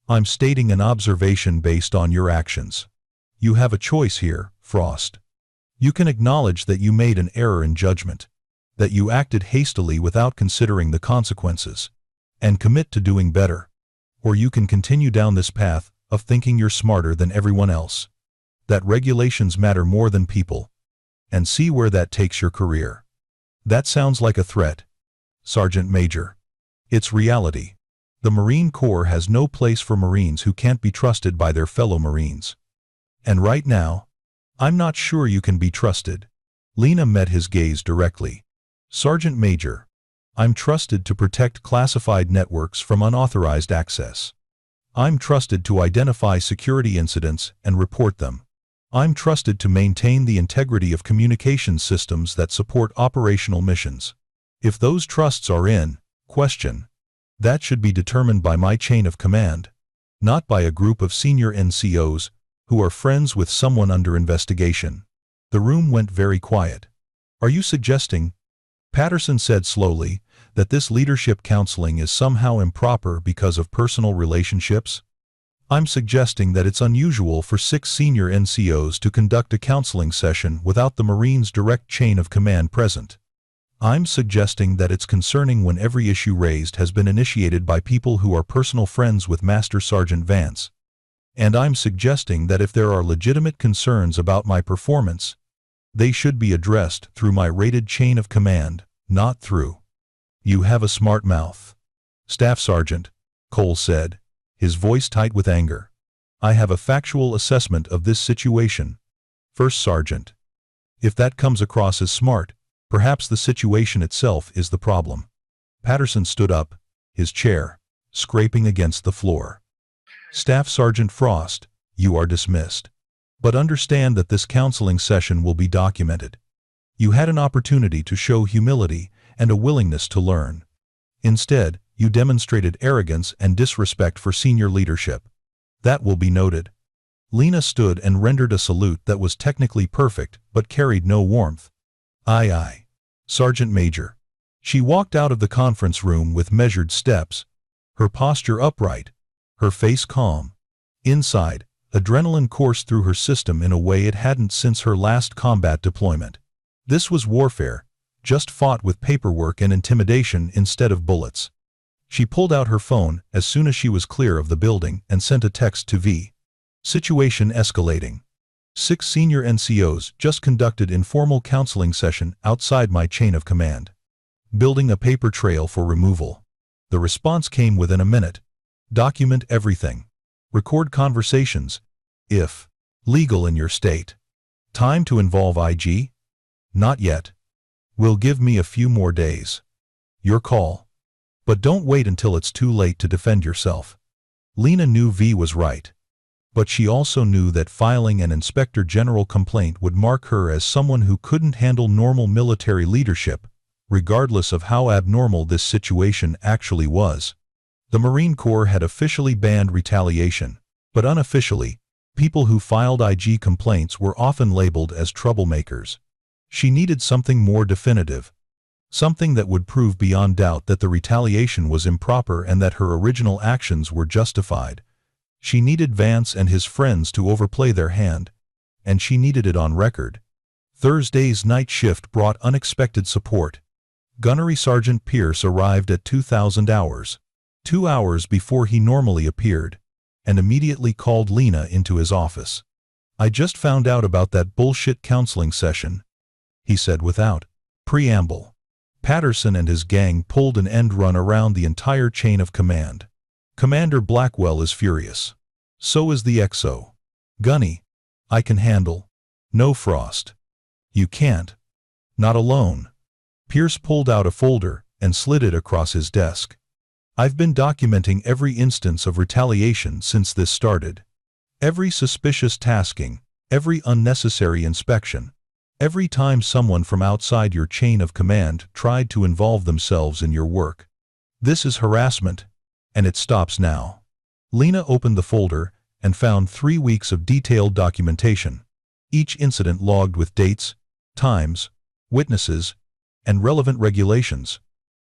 I'm stating an observation based on your actions. You have a choice here, Frost. You can acknowledge that you made an error in judgment, that you acted hastily without considering the consequences, and commit to doing better. Or you can continue down this path of thinking you're smarter than everyone else, that regulations matter more than people, and see where that takes your career. That sounds like a threat, Sergeant Major. It's reality. The Marine Corps has no place for Marines who can't be trusted by their fellow Marines. And right now, I'm not sure you can be trusted. Lena met his gaze directly. Sergeant Major, I'm trusted to protect classified networks from unauthorized access. I'm trusted to identify security incidents and report them. I'm trusted to maintain the integrity of communications systems that support operational missions. If those trusts are in question, that should be determined by my chain of command, not by a group of senior NCOs who are friends with someone under investigation. The room went very quiet. Are you suggesting, Patterson said slowly, that this leadership counseling is somehow improper because of personal relationships? I'm suggesting that it's unusual for 6 senior NCOs to conduct a counseling session without the Marine's direct chain of command present. I'm suggesting that it's concerning when every issue raised has been initiated by people who are personal friends with Master Sergeant Vance. And I'm suggesting that if there are legitimate concerns about my performance, They should be addressed through my rated chain of command, not through. You have a smart mouth. Staff Sergeant, Cole said, his voice tight with anger. I have a factual assessment of this situation. First Sergeant. If that comes across as smart, perhaps the situation itself is the problem. Patterson stood up, his chair scraping against the floor. Staff Sergeant Frost, you are dismissed. But understand that this counseling session will be documented. You had an opportunity to show humility and a willingness to learn. Instead, you demonstrated arrogance and disrespect for senior leadership. That will be noted. Lena stood and rendered a salute that was technically perfect but carried no warmth. Aye aye. Sergeant Major. She walked out of the conference room with measured steps, her posture upright, her face calm. Inside, adrenaline coursed through her system in a way it hadn't since her last combat deployment. This was warfare, just fought with paperwork and intimidation instead of bullets. She pulled out her phone as soon as she was clear of the building and sent a text to V. Situation escalating. 6 senior NCOs just conducted informal counseling session outside my chain of command. Building a paper trail for removal. The response came within a minute. Document everything. Record conversations, if legal in your state. Time to involve IG? Not yet. Will give me a few more days. Your call. But don't wait until it's too late to defend yourself. Lena knew V was right. But she also knew that filing an Inspector General complaint would mark her as someone who couldn't handle normal military leadership, regardless of how abnormal this situation actually was. The Marine Corps had officially banned retaliation, but unofficially, people who filed IG complaints were often labeled as troublemakers. She needed something more definitive. Something that would prove beyond doubt that the retaliation was improper and that her original actions were justified. She needed Vance and his friends to overplay their hand, and she needed it on record. Thursday's night shift brought unexpected support. Gunnery Sergeant Pierce arrived at 2000 hours, 2 hours before he normally appeared, and immediately called Lena into his office. I just found out about that bullshit counseling session, he said without preamble. Patterson and his gang pulled an end run around the entire chain of command. Commander Blackwell is furious. So is the XO. Gunny, I can handle. No, Frost. You can't. Not alone. Pierce pulled out a folder and slid it across his desk. I've been documenting every instance of retaliation since this started. Every suspicious tasking, every unnecessary inspection, every time someone from outside your chain of command tried to involve themselves in your work. This is harassment, and it stops now. Lena opened the folder and found 3 weeks of detailed documentation, each incident logged with dates, times, witnesses, and relevant regulations.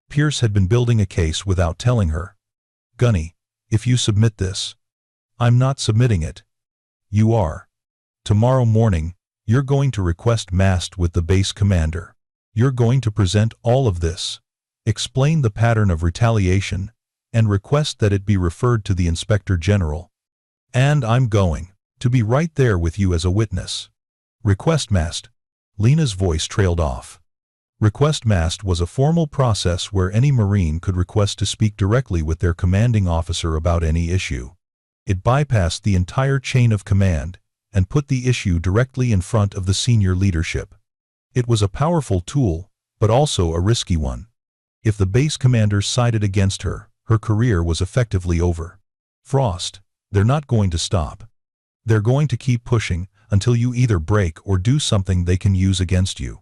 Pierce had been building a case without telling her. Gunny, if you submit this. I'm not submitting it. You are. Tomorrow morning, you're going to request mast with the base commander. You're going to present all of this, explain the pattern of retaliation, and request that it be referred to the Inspector General. And I'm going to be right there with you as a witness. Request mast. Lena's voice trailed off. Request mast was a formal process where any Marine could request to speak directly with their commanding officer about any issue. It bypassed the entire chain of command and put the issue directly in front of the senior leadership. It was a powerful tool, but also a risky one. If the base commander sided against her, her career was effectively over. Frost, they're not going to stop. They're going to keep pushing until you either break or do something they can use against you.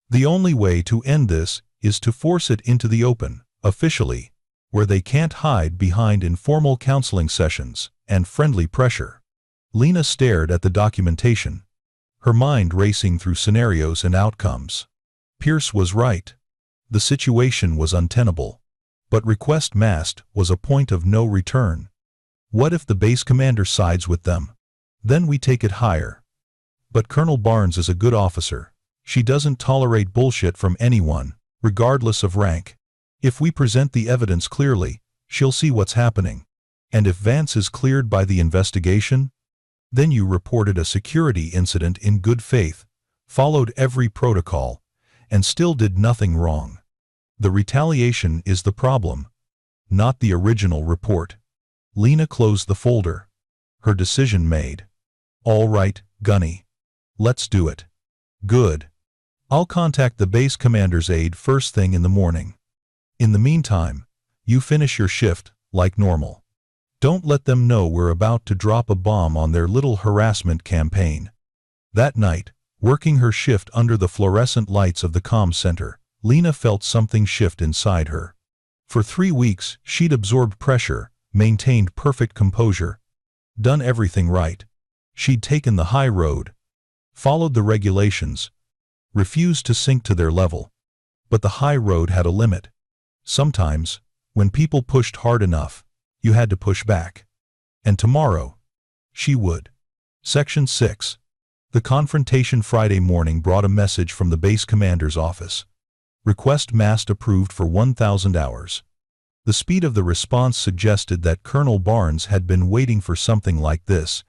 The only way to end this is to force it into the open, officially, where they can't hide behind informal counseling sessions and friendly pressure. Lena stared at the documentation, her mind racing through scenarios and outcomes. Pierce was right. The situation was untenable. But request mast was a point of no return. What if the base commander sides with them? Then we take it higher. But Colonel Barnes is a good officer. She doesn't tolerate bullshit from anyone, regardless of rank. If we present the evidence clearly, she'll see what's happening. And if Vance is cleared by the investigation, then you reported a security incident in good faith, followed every protocol, and still did nothing wrong. The retaliation is the problem, not the original report. Lena closed the folder. Her decision made. All right, Gunny. Let's do it. Good. I'll contact the base commander's aide first thing in the morning. In the meantime, you finish your shift like normal. Don't let them know we're about to drop a bomb on their little harassment campaign. That night, working her shift under the fluorescent lights of the comm center, Lena felt something shift inside her. For 3 weeks, she'd absorbed pressure, maintained perfect composure, done everything right. She'd taken the high road, followed the regulations, refused to sink to their level. But the high road had a limit. Sometimes, when people pushed hard enough, you had to push back. And tomorrow, she would. Section 6. The confrontation Friday morning brought a message from the base commander's office. Request mast approved for 1,000 hours. The speed of the response suggested that Colonel Barnes had been waiting for something like this,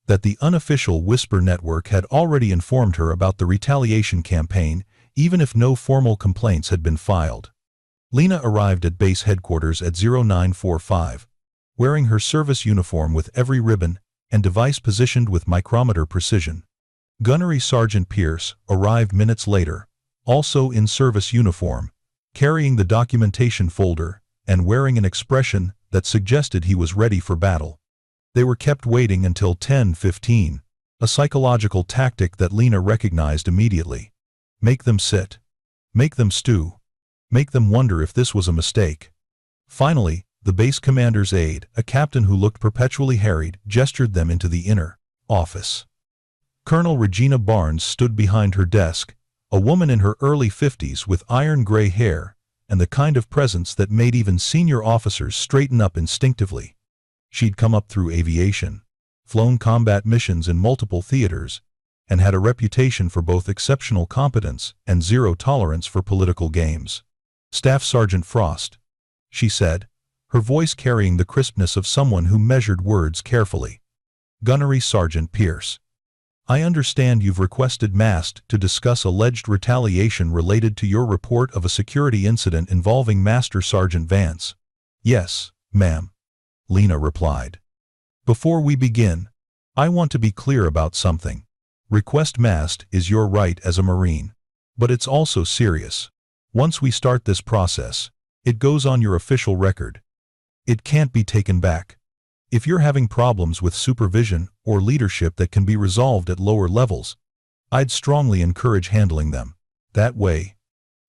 that the unofficial Whisper network had already informed her about the retaliation campaign, even if no formal complaints had been filed. Lena arrived at base headquarters at 0945, wearing her service uniform with every ribbon and device positioned with micrometer precision. Gunnery Sergeant Pierce arrived minutes later, also in service uniform, carrying the documentation folder and wearing an expression that suggested he was ready for battle. They were kept waiting until 10:15, a psychological tactic that Lena recognized immediately. Make them sit. Make them stew. Make them wonder if this was a mistake. Finally, the base commander's aide, a captain who looked perpetually harried, gestured them into the inner office. Colonel Regina Barnes stood behind her desk, a woman in her early 50s with iron-gray hair and the kind of presence that made even senior officers straighten up instinctively. She'd come up through aviation, flown combat missions in multiple theaters, and had a reputation for both exceptional competence and zero tolerance for political games. Staff Sergeant Frost, she said, her voice carrying the crispness of someone who measured words carefully. Gunnery Sergeant Pierce, I understand you've requested MAST to discuss alleged retaliation related to your report of a security incident involving Master Sergeant Vance. Yes, ma'am, Lena replied. Before we begin, I want to be clear about something. Request MAST is your right as a Marine. But it's also serious. Once we start this process, it goes on your official record. It can't be taken back. If you're having problems with supervision or leadership that can be resolved at lower levels, I'd strongly encourage handling them that way.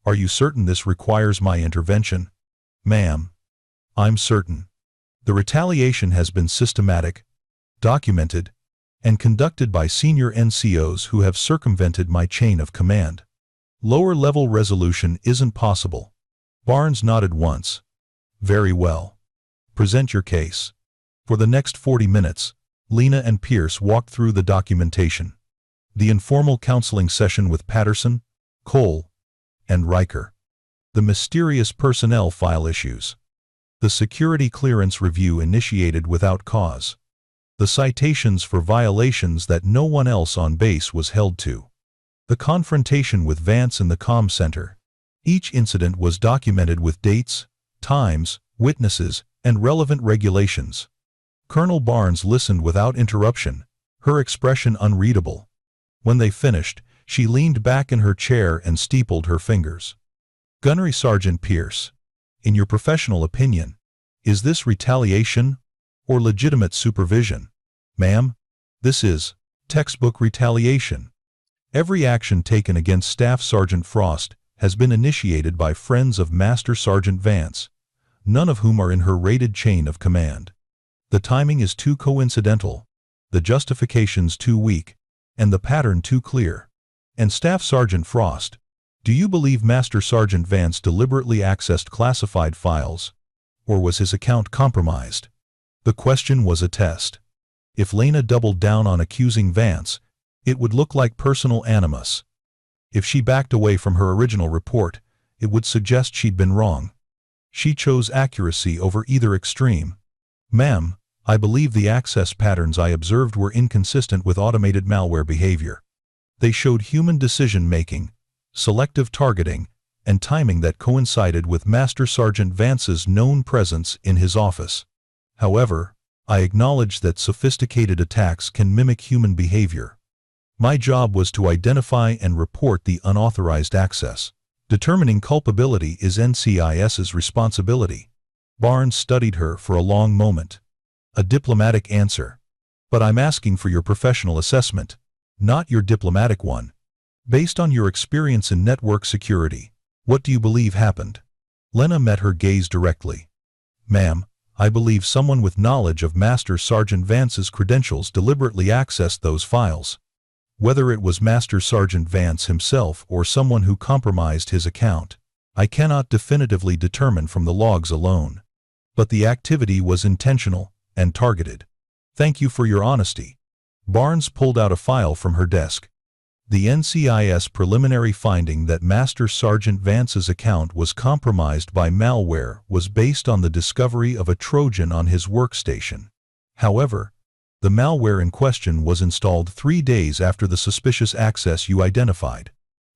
Are you certain this requires my intervention? Ma'am, I'm certain. The retaliation has been systematic, documented, and conducted by senior NCOs who have circumvented my chain of command. Lower-level resolution isn't possible. Barnes nodded once. Very well. Present your case. For the next 40 minutes, Lena and Pierce walked through the documentation. The informal counseling session with Patterson, Cole, and Riker. The mysterious personnel file issues. The security clearance review initiated without cause. The citations for violations that no one else on base was held to. The confrontation with Vance in the comm center. Each incident was documented with dates, times, witnesses, and relevant regulations. Colonel Barnes listened without interruption, her expression unreadable. When they finished, she leaned back in her chair and steepled her fingers. Gunnery Sergeant Pierce, in your professional opinion, is this retaliation or legitimate supervision? Ma'am, this is textbook retaliation. Every action taken against Staff Sergeant Frost has been initiated by friends of Master Sergeant Vance, none of whom are in her rated chain of command. The timing is too coincidental, the justifications too weak, and the pattern too clear. And Staff Sergeant Frost, do you believe Master Sergeant Vance deliberately accessed classified files, or was his account compromised? The question was a test. If Lena doubled down on accusing Vance, it would look like personal animus. If she backed away from her original report, it would suggest she'd been wrong. She chose accuracy over either extreme. Ma'am, I believe the access patterns I observed were inconsistent with automated malware behavior. They showed human decision-making, selective targeting, and timing that coincided with Master Sergeant Vance's known presence in his office. However, I acknowledge that sophisticated attacks can mimic human behavior. My job was to identify and report the unauthorized access. Determining culpability is NCIS's responsibility. Barnes studied her for a long moment. A diplomatic answer. But I'm asking for your professional assessment, not your diplomatic one. Based on your experience in network security, what do you believe happened? Lena met her gaze directly. Ma'am, I believe someone with knowledge of Master Sergeant Vance's credentials deliberately accessed those files. Whether it was Master Sergeant Vance himself or someone who compromised his account, I cannot definitively determine from the logs alone. But the activity was intentional and targeted. Thank you for your honesty. Barnes pulled out a file from her desk. The NCIS preliminary finding that Master Sergeant Vance's account was compromised by malware was based on the discovery of a Trojan on his workstation. However, the malware in question was installed 3 days after the suspicious access you identified.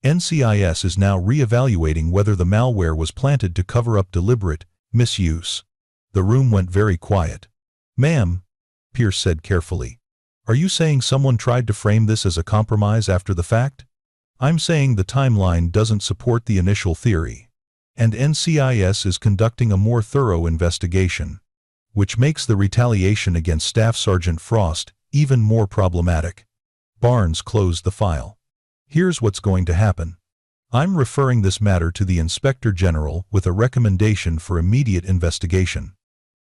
NCIS is now re-evaluating whether the malware was planted to cover up deliberate misuse. The room went very quiet. Ma'am, Pierce said carefully, are you saying someone tried to frame this as a compromise after the fact? I'm saying the timeline doesn't support the initial theory, and NCIS is conducting a more thorough investigation, which makes the retaliation against Staff Sergeant Frost even more problematic. Barnes closed the file. Here's what's going to happen. I'm referring this matter to the Inspector General with a recommendation for immediate investigation.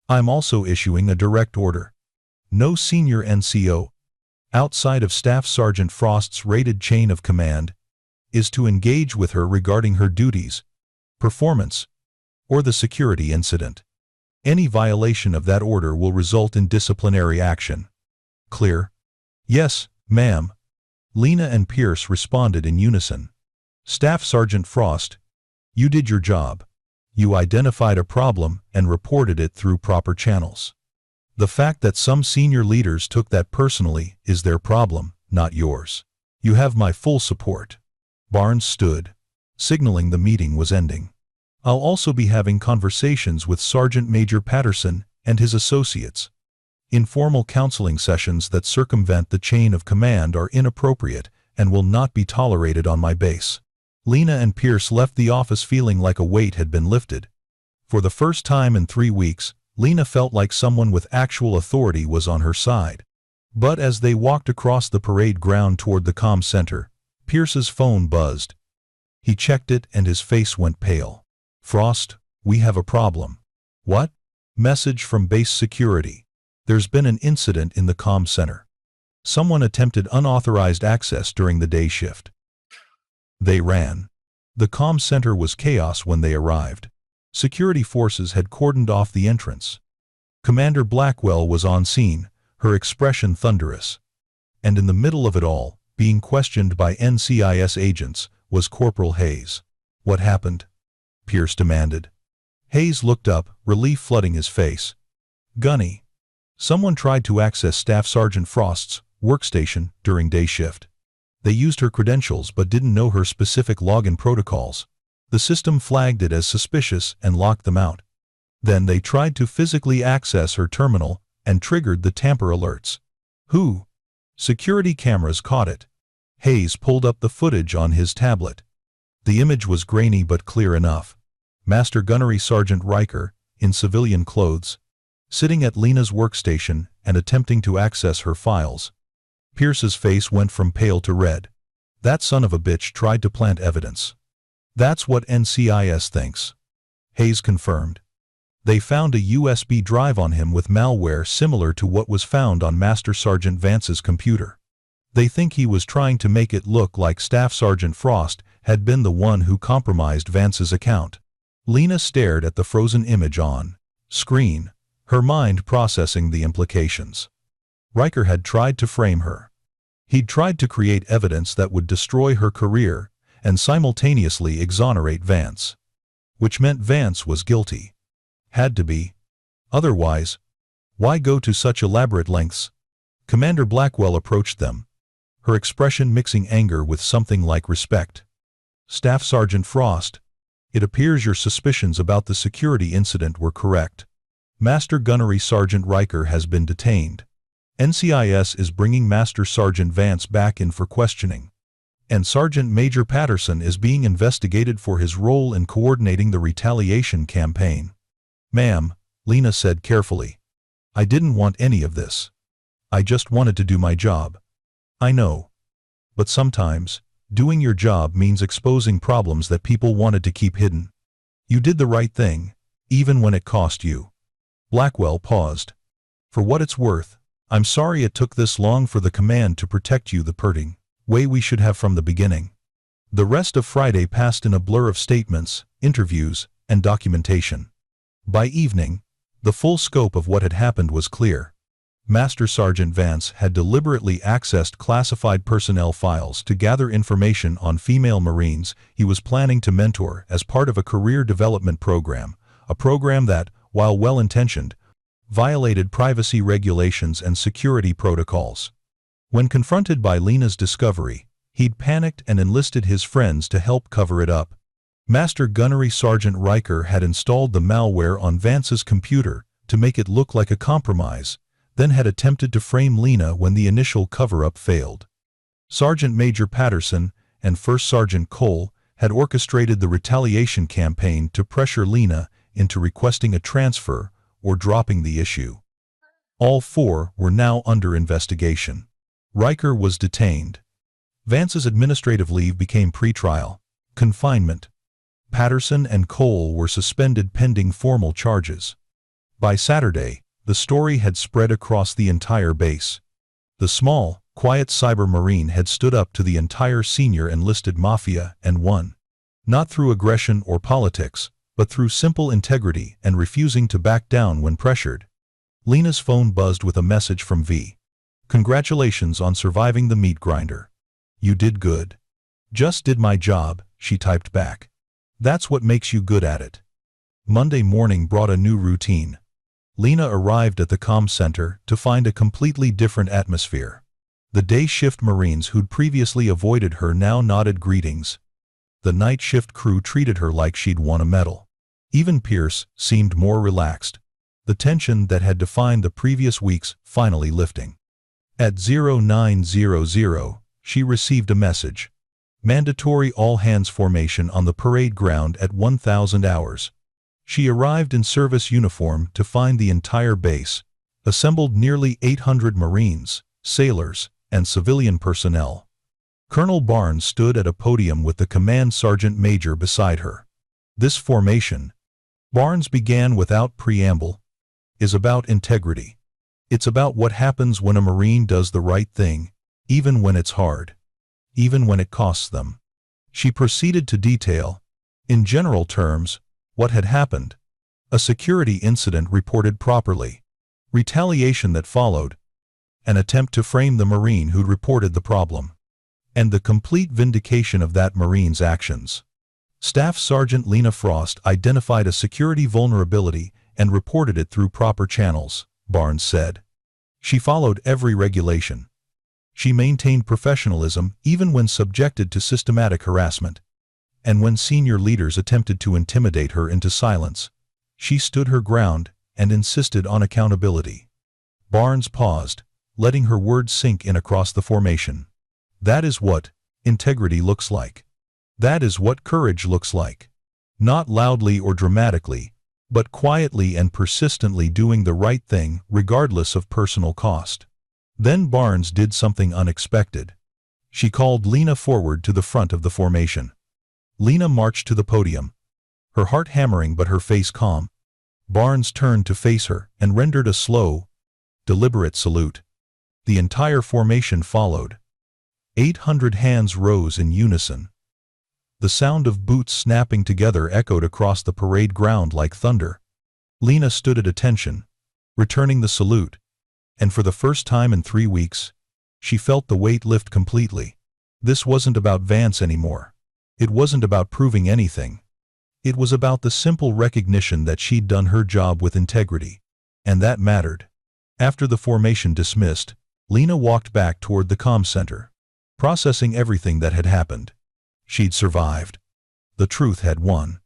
I'm also issuing a direct order. No senior NCO, outside of Staff Sergeant Frost's rated chain of command, is to engage with her regarding her duties, performance, or the security incident. Any violation of that order will result in disciplinary action. Clear? Yes, ma'am. Lena and Pierce responded in unison. Staff Sergeant Frost, you did your job. You identified a problem and reported it through proper channels. The fact that some senior leaders took that personally is their problem, not yours. You have my full support. Barnes stood, signaling the meeting was ending. I'll also be having conversations with Sergeant Major Patterson and his associates. Informal counseling sessions that circumvent the chain of command are inappropriate and will not be tolerated on my base. Lena and Pierce left the office feeling like a weight had been lifted. For the first time in 3 weeks, Lena felt like someone with actual authority was on her side. But as they walked across the parade ground toward the comm center, Pierce's phone buzzed. He checked it and his face went pale. Frost, we have a problem. What? Message from base security. There's been an incident in the comm center. Someone attempted unauthorized access during the day shift. They ran. The comm center was chaos when they arrived. Security forces had cordoned off the entrance. Commander Blackwell was on scene, her expression thunderous. And in the middle of it all, being questioned by NCIS agents, was Corporal Hayes. What happened? Pierce demanded. Hayes looked up, relief flooding his face. Gunny. Someone tried to access Staff Sergeant Frost's workstation during day shift. They used her credentials but didn't know her specific login protocols. The system flagged it as suspicious and locked them out. Then they tried to physically access her terminal and triggered the tamper alerts. Who? Security cameras caught it. Hayes pulled up the footage on his tablet. The image was grainy but clear enough. Master Gunnery Sergeant Riker, in civilian clothes, sitting at Lena's workstation and attempting to access her files. Pierce's face went from pale to red. That son of a bitch tried to plant evidence. That's what NCIS thinks. Hayes confirmed. They found a USB drive on him with malware similar to what was found on Master Sergeant Vance's computer. They think he was trying to make it look like Staff Sergeant Frost had been the one who compromised Vance's account. Lena stared at the frozen image on screen, her mind processing the implications. Riker had tried to frame her. He'd tried to create evidence that would destroy her career and simultaneously exonerate Vance. Which meant Vance was guilty. Had to be. Otherwise, why go to such elaborate lengths? Commander Blackwell approached them. her expression mixing anger with something like respect. "Staff Sergeant Frost, it appears your suspicions about the security incident were correct. Master Gunnery Sergeant Riker has been detained. NCIS is bringing Master Sergeant Vance back in for questioning. And Sergeant Major Patterson is being investigated for his role in coordinating the retaliation campaign." "Ma'am," Lena said carefully, "I didn't want any of this. I just wanted to do my job." "I know. But sometimes, doing your job means exposing problems that people wanted to keep hidden. You did the right thing, even when it cost you." Blackwell paused. "For what it's worth, I'm sorry it took this long for the command to protect you the purting way we should have from the beginning." The rest of Friday passed in a blur of statements, interviews, and documentation. By evening, the full scope of what had happened was clear. Master Sergeant Vance had deliberately accessed classified personnel files to gather information on female Marines he was planning to mentor as part of a career development program, a program that, while well-intentioned, violated privacy regulations and security protocols. When confronted by Lena's discovery, he'd panicked and enlisted his friends to help cover it up. Master Gunnery Sergeant Riker had installed the malware on Vance's computer to make it look like a compromise, then had attempted to frame Lena when the initial cover-up failed. Sergeant Major Patterson and First Sergeant Cole had orchestrated the retaliation campaign to pressure Lena into requesting a transfer or dropping the issue. All four were now under investigation. Riker was detained. Vance's administrative leave became pretrial confinement. Patterson and Cole were suspended pending formal charges. By Saturday, the story had spread across the entire base. The small, quiet cyber marine had stood up to the entire senior enlisted mafia and won. Not through aggression or politics, but through simple integrity and refusing to back down when pressured. Lena's phone buzzed with a message from V. "Congratulations on surviving the meat grinder. You did good." "Just did my job," she typed back. "That's what makes you good at it." Monday morning brought a new routine. Lena arrived at the comm center to find a completely different atmosphere. The day shift Marines who'd previously avoided her now nodded greetings. The night shift crew treated her like she'd won a medal. Even Pierce seemed more relaxed, the tension that had defined the previous weeks finally lifting. At 0900, she received a message. Mandatory all-hands formation on the parade ground at 1000 hours. She arrived in service uniform to find the entire base, assembled nearly 800 Marines, sailors, and civilian personnel. Colonel Barnes stood at a podium with the command sergeant major beside her. "This formation," Barnes began without preamble, "is about integrity. It's about what happens when a Marine does the right thing, even when it's hard, even when it costs them." She proceeded to detail, in general terms, what had happened. A security incident reported properly. Retaliation that followed. An attempt to frame the Marine who'd reported the problem. And the complete vindication of that Marine's actions. Staff Sergeant Lena Frost identified a security vulnerability and reported it through proper channels, Barnes said. She followed every regulation. She maintained professionalism even when subjected to systematic harassment. And when senior leaders attempted to intimidate her into silence, she stood her ground and insisted on accountability. Barnes paused, letting her words sink in across the formation. That is what integrity looks like. That is what courage looks like. Not loudly or dramatically, but quietly and persistently doing the right thing regardless of personal cost. Then Barnes did something unexpected. She called Lena forward to the front of the formation. Lena marched to the podium, her heart hammering but her face calm. Barnes turned to face her and rendered a slow, deliberate salute. The entire formation followed. 800 hands rose in unison. The sound of boots snapping together echoed across the parade ground like thunder. Lena stood at attention, returning the salute, and for the first time in 3 weeks, she felt the weight lift completely. This wasn't about Vance anymore. It wasn't about proving anything. It was about the simple recognition that she'd done her job with integrity, and that mattered. After the formation dismissed, Lena walked back toward the comm center. processing everything that had happened. She'd survived. The truth had won.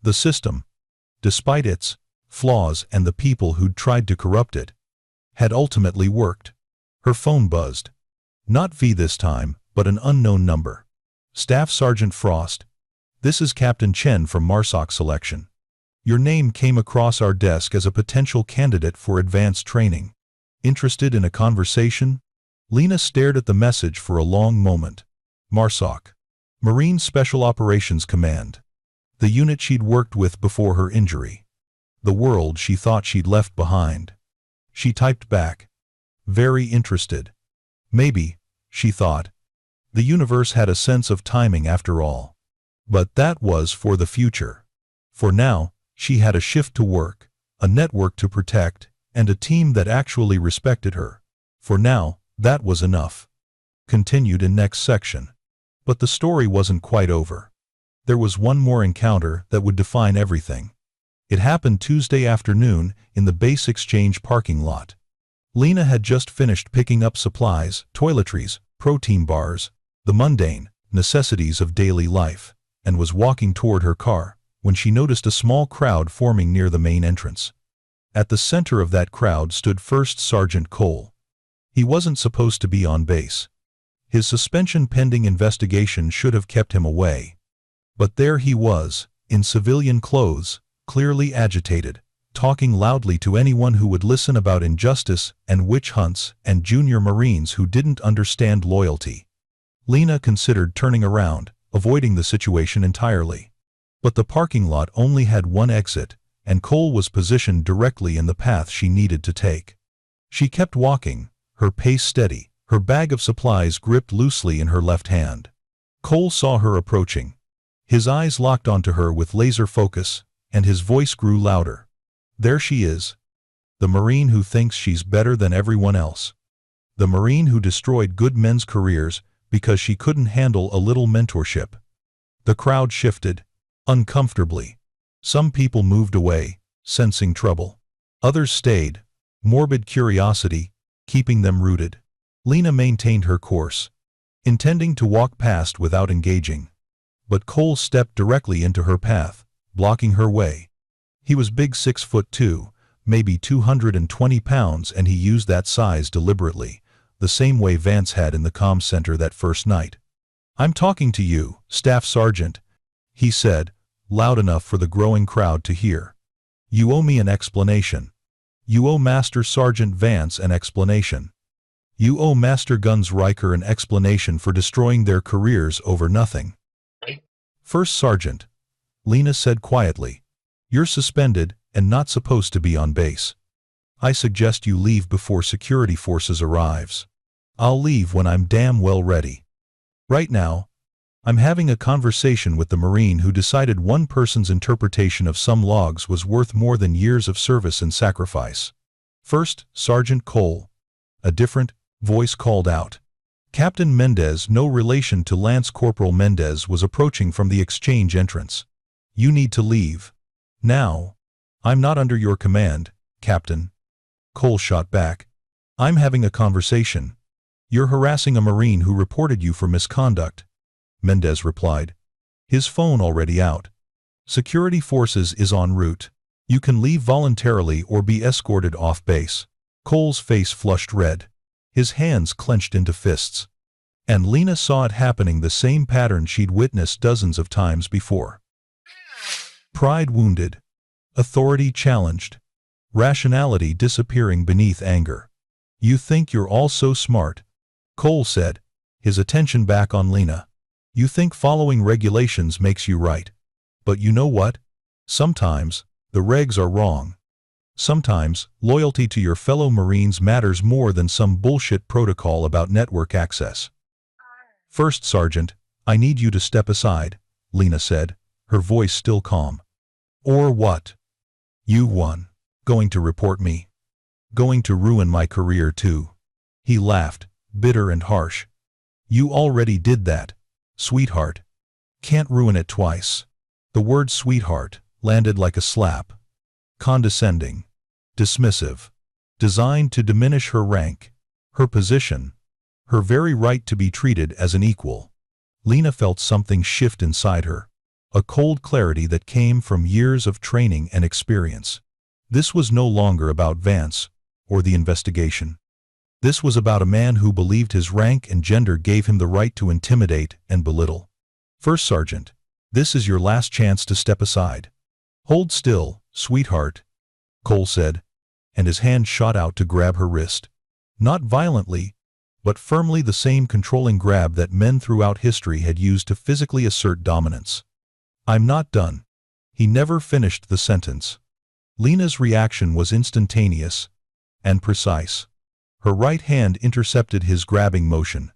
The system, despite its flaws and the people who'd tried to corrupt it, had ultimately worked. Her phone buzzed. Not V this time, but an unknown number. Staff Sergeant Frost. This is Captain Chen from MARSOC Selection. Your name came across our desk as a potential candidate for advanced training. Interested in a conversation? Lena stared at the message for a long moment. MARSOC. Marine Special Operations Command. The unit she'd worked with before her injury. The world she thought she'd left behind. She typed back. Very interested. Maybe, she thought. The universe had a sense of timing after all. But that was for the future. For now, she had a shift to work, a network to protect, and a team that actually respected her. For now, that was enough. Continued in next section. But the story wasn't quite over. There was one more encounter that would define everything. It happened Tuesday afternoon in the base exchange parking lot. Lena had just finished picking up supplies, toiletries, protein bars, the mundane necessities of daily life, and was walking toward her car when she noticed a small crowd forming near the main entrance. At the center of that crowd stood First Sergeant Cole. He wasn't supposed to be on base. His suspension pending investigation should have kept him away. But there he was, in civilian clothes, clearly agitated, talking loudly to anyone who would listen about injustice and witch hunts and junior Marines who didn't understand loyalty. Lena considered turning around, avoiding the situation entirely. But the parking lot only had one exit, and Cole was positioned directly in the path she needed to take. She kept walking, her pace steady, her bag of supplies gripped loosely in her left hand. Cole saw her approaching. His eyes locked onto her with laser focus, and his voice grew louder. There she is. The Marine who thinks she's better than everyone else. The Marine who destroyed good men's careers because she couldn't handle a little mentorship. The crowd shifted, uncomfortably. Some people moved away, sensing trouble. Others stayed, morbid curiosity, keeping them rooted. Lena maintained her course, intending to walk past without engaging. But Cole stepped directly into her path, blocking her way. He was big 6'2", maybe 220 pounds, and he used that size deliberately, the same way Vance had in the comm center that first night. "I'm talking to you, Staff Sergeant," he said, loud enough for the growing crowd to hear. "You owe me an explanation. You owe Master Sergeant Vance an explanation. You owe Master Guns Riker an explanation for destroying their careers over nothing." "First Sergeant," Lena said quietly, "you're suspended and not supposed to be on base. I suggest you leave before security forces arrives. I'll leave when I'm damn well ready. Right now, I'm having a conversation with the Marine who decided one person's interpretation of some logs was worth more than years of service and sacrifice." "First Sergeant Cole," a different voice called out. Captain Mendez, no relation to Lance Corporal Mendez, was approaching from the exchange entrance. "You need to leave. Now." "I'm not under your command, Captain." Cole shot back. "I'm having a conversation. You're harassing a Marine who reported you for misconduct," Mendez replied. His phone already out. "Security forces is en route. You can leave voluntarily or be escorted off base." Cole's face flushed red. His hands clenched into fists. And Lena saw it happening, the same pattern she'd witnessed dozens of times before. Pride wounded. Authority challenged. Rationality disappearing beneath anger. "You think you're all so smart," Cole said, his attention back on Lena. "You think following regulations makes you right. But you know what? Sometimes, the regs are wrong. Sometimes, loyalty to your fellow Marines matters more than some bullshit protocol about network access." "First Sergeant, I need you to step aside," Lena said, her voice still calm. "Or what? You won. Going to report me? Going to ruin my career too?" He laughed, bitter and harsh. "You already did that, sweetheart. Can't ruin it twice." The word sweetheart landed like a slap. Condescending. Dismissive. Designed to diminish her rank, her position, Her very right to be treated as an equal. Lena felt something shift inside her. A cold clarity that came from years of training and experience. This was no longer about Vance, or the investigation. This was about a man who believed his rank and gender gave him the right to intimidate and belittle. First Sergeant, this is your last chance to step aside. Hold still, sweetheart, Cole said, and his hand shot out to grab her wrist. Not violently, but firmly, the same controlling grab that men throughout history had used to physically assert dominance. I'm not done. He never finished the sentence. Lena's reaction was instantaneous and precise. Her right hand intercepted his grabbing motion,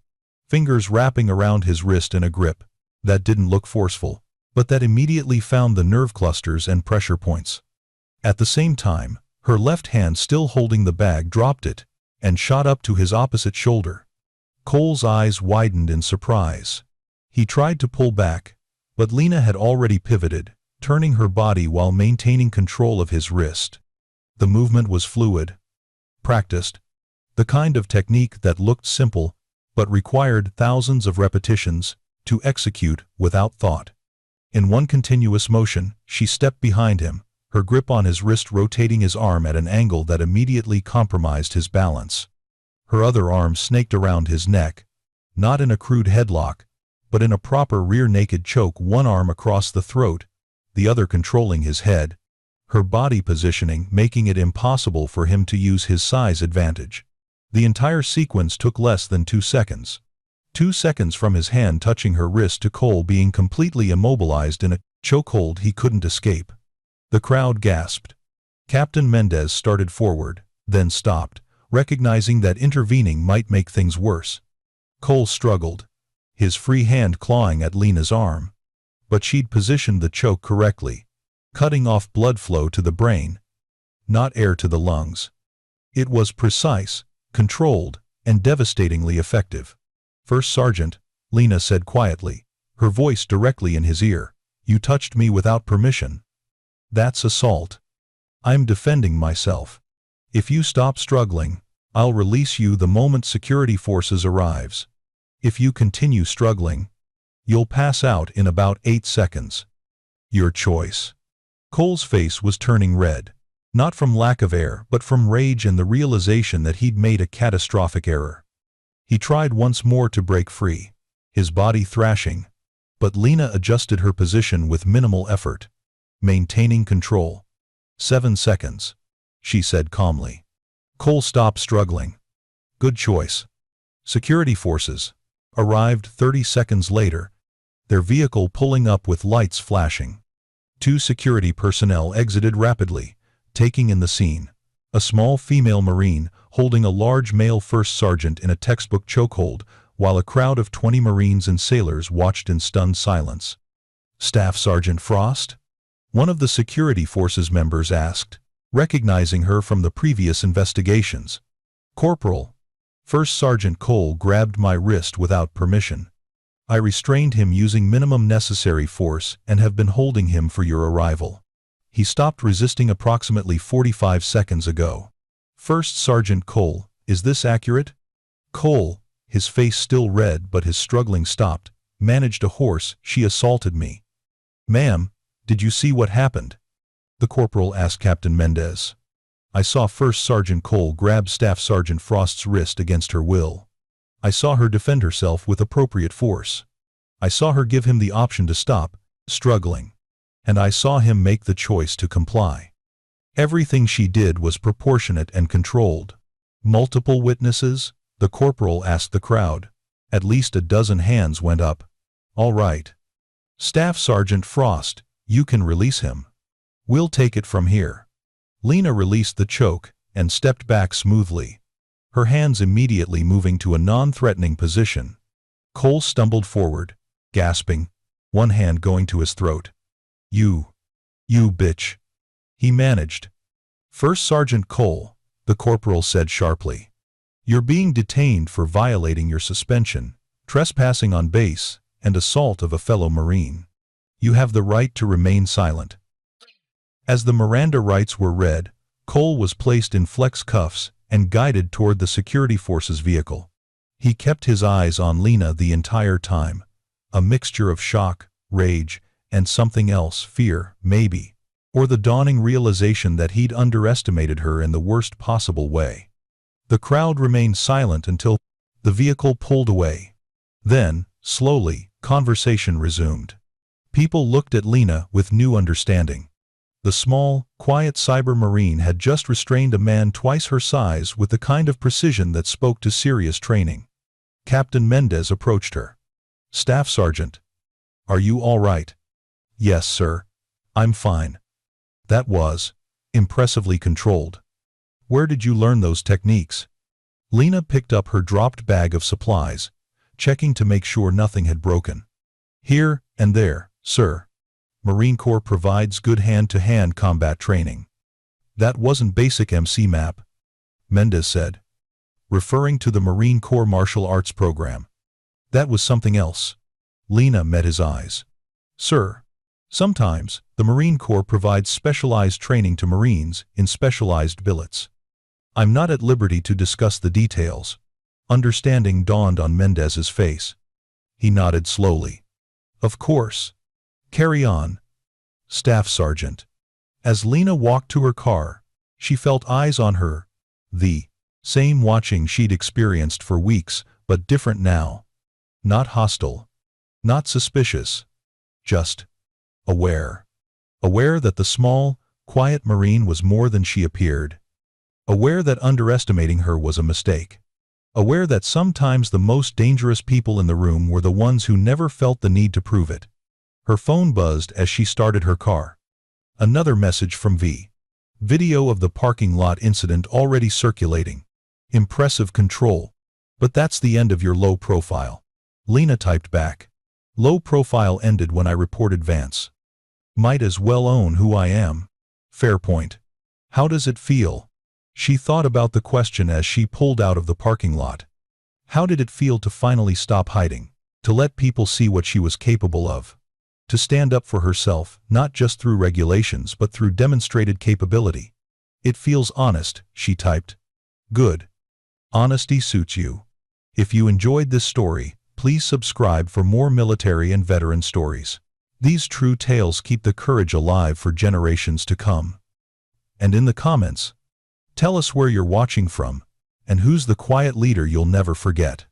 fingers wrapping around his wrist in a grip that didn't look forceful, but that immediately found the nerve clusters and pressure points. At the same time, her left hand, still holding the bag, dropped it and shot up to his opposite shoulder. Cole's eyes widened in surprise. He tried to pull back, but Lena had already pivoted, turning her body while maintaining control of his wrist. The movement was fluid, practiced, the kind of technique that looked simple but required thousands of repetitions to execute without thought. In one continuous motion, she stepped behind him, her grip on his wrist rotating his arm at an angle that immediately compromised his balance. Her other arm snaked around his neck, not in a crude headlock, but in a proper rear naked choke, one arm across the throat, the other controlling his head, her body positioning making it impossible for him to use his size advantage. The entire sequence took less than 2 seconds. 2 seconds from his hand touching her wrist to Cole being completely immobilized in a chokehold he couldn't escape. The crowd gasped. Captain Mendez started forward, then stopped, recognizing that intervening might make things worse. Cole struggled, his free hand clawing at Lena's arm. But she'd positioned the choke correctly, cutting off blood flow to the brain, not air to the lungs. It was precise, controlled, and devastatingly effective. First Sergeant, Lena said quietly, her voice directly in his ear, you touched me without permission. That's assault. I'm defending myself. If you stop struggling, I'll release you the moment security forces arrives. If you continue struggling, you'll pass out in about 8 seconds. Your choice. Cole's face was turning red, not from lack of air but from rage and the realization that he'd made a catastrophic error. He tried once more to break free, his body thrashing, but Lena adjusted her position with minimal effort, maintaining control. 7 seconds, she said calmly. Cole stopped struggling. Good choice. Security forces arrived 30 seconds later, their vehicle pulling up with lights flashing. 2 security personnel exited rapidly, taking in the scene. A small female Marine holding a large male first sergeant in a textbook chokehold, while a crowd of 20 Marines and sailors watched in stunned silence. Staff Sergeant Frost? One of the security forces members asked, recognizing her from the previous investigations. Corporal. First Sergeant Cole grabbed my wrist without permission. I restrained him using minimum necessary force and have been holding him for your arrival. He stopped resisting approximately 45 seconds ago. First Sergeant Cole, is this accurate? Cole, his face still red but his struggling stopped, managed a hoarse, she assaulted me. Ma'am, did you see what happened? The corporal asked Captain Mendez. I saw First Sergeant Cole grab Staff Sergeant Frost's wrist against her will. I saw her defend herself with appropriate force. I saw her give him the option to stop struggling. And I saw him make the choice to comply. Everything she did was proportionate and controlled. Multiple witnesses? The corporal asked the crowd. At least a dozen hands went up. All right. Staff Sergeant Frost, you can release him. We'll take it from here. Lena released the choke and stepped back smoothly, her hands immediately moving to a non-threatening position. Cole stumbled forward, gasping, one hand going to his throat. You bitch. He managed. First Sergeant Cole, the corporal said sharply. You're being detained for violating your suspension, trespassing on base, and assault of a fellow Marine. You have the right to remain silent. As the Miranda rights were read, Cole was placed in flex cuffs and guided toward the security forces vehicle. He kept his eyes on Lena the entire time, a mixture of shock, rage, and something else, fear, maybe, or the dawning realization that he'd underestimated her in the worst possible way. The crowd remained silent until the vehicle pulled away. Then, slowly, conversation resumed. People looked at Lena with new understanding. The small, quiet cyber marine had just restrained a man twice her size with the kind of precision that spoke to serious training. Captain Mendez approached her. "Staff Sergeant. Are you all right?" "Yes, sir. I'm fine." That was impressively controlled. "Where did you learn those techniques?" Lena picked up her dropped bag of supplies, checking to make sure nothing had broken. "Here and there, sir. Marine Corps provides good hand-to-hand combat training." "That wasn't basic MC map," Mendez said, referring to the Marine Corps martial arts program. "That was something else." Lena met his eyes. "Sir, sometimes the Marine Corps provides specialized training to Marines in specialized billets. I'm not at liberty to discuss the details." Understanding dawned on Mendez's face. He nodded slowly. "Of course. Carry on, Staff Sergeant." As Lena walked to her car, she felt eyes on her, the same watching she'd experienced for weeks, but different now. Not hostile, not suspicious, just aware. Aware that the small, quiet Marine was more than she appeared. Aware that underestimating her was a mistake. Aware that sometimes the most dangerous people in the room were the ones who never felt the need to prove it. Her phone buzzed as she started her car. Another message from V. Video of the parking lot incident already circulating. "Impressive control. But that's the end of your low profile." Lena typed back. "Low profile ended when I reported Vance. Might as well own who I am." Fair point. "How does it feel?" She thought about the question as she pulled out of the parking lot. How did it feel to finally stop hiding? To let people see what she was capable of? To stand up for herself, not just through regulations but through demonstrated capability? "It feels honest," she typed. "Good. Honesty suits you." If you enjoyed this story, please subscribe for more military and veteran stories. These true tales keep the courage alive for generations to come. And in the comments, tell us where you're watching from, and who's the quiet leader you'll never forget.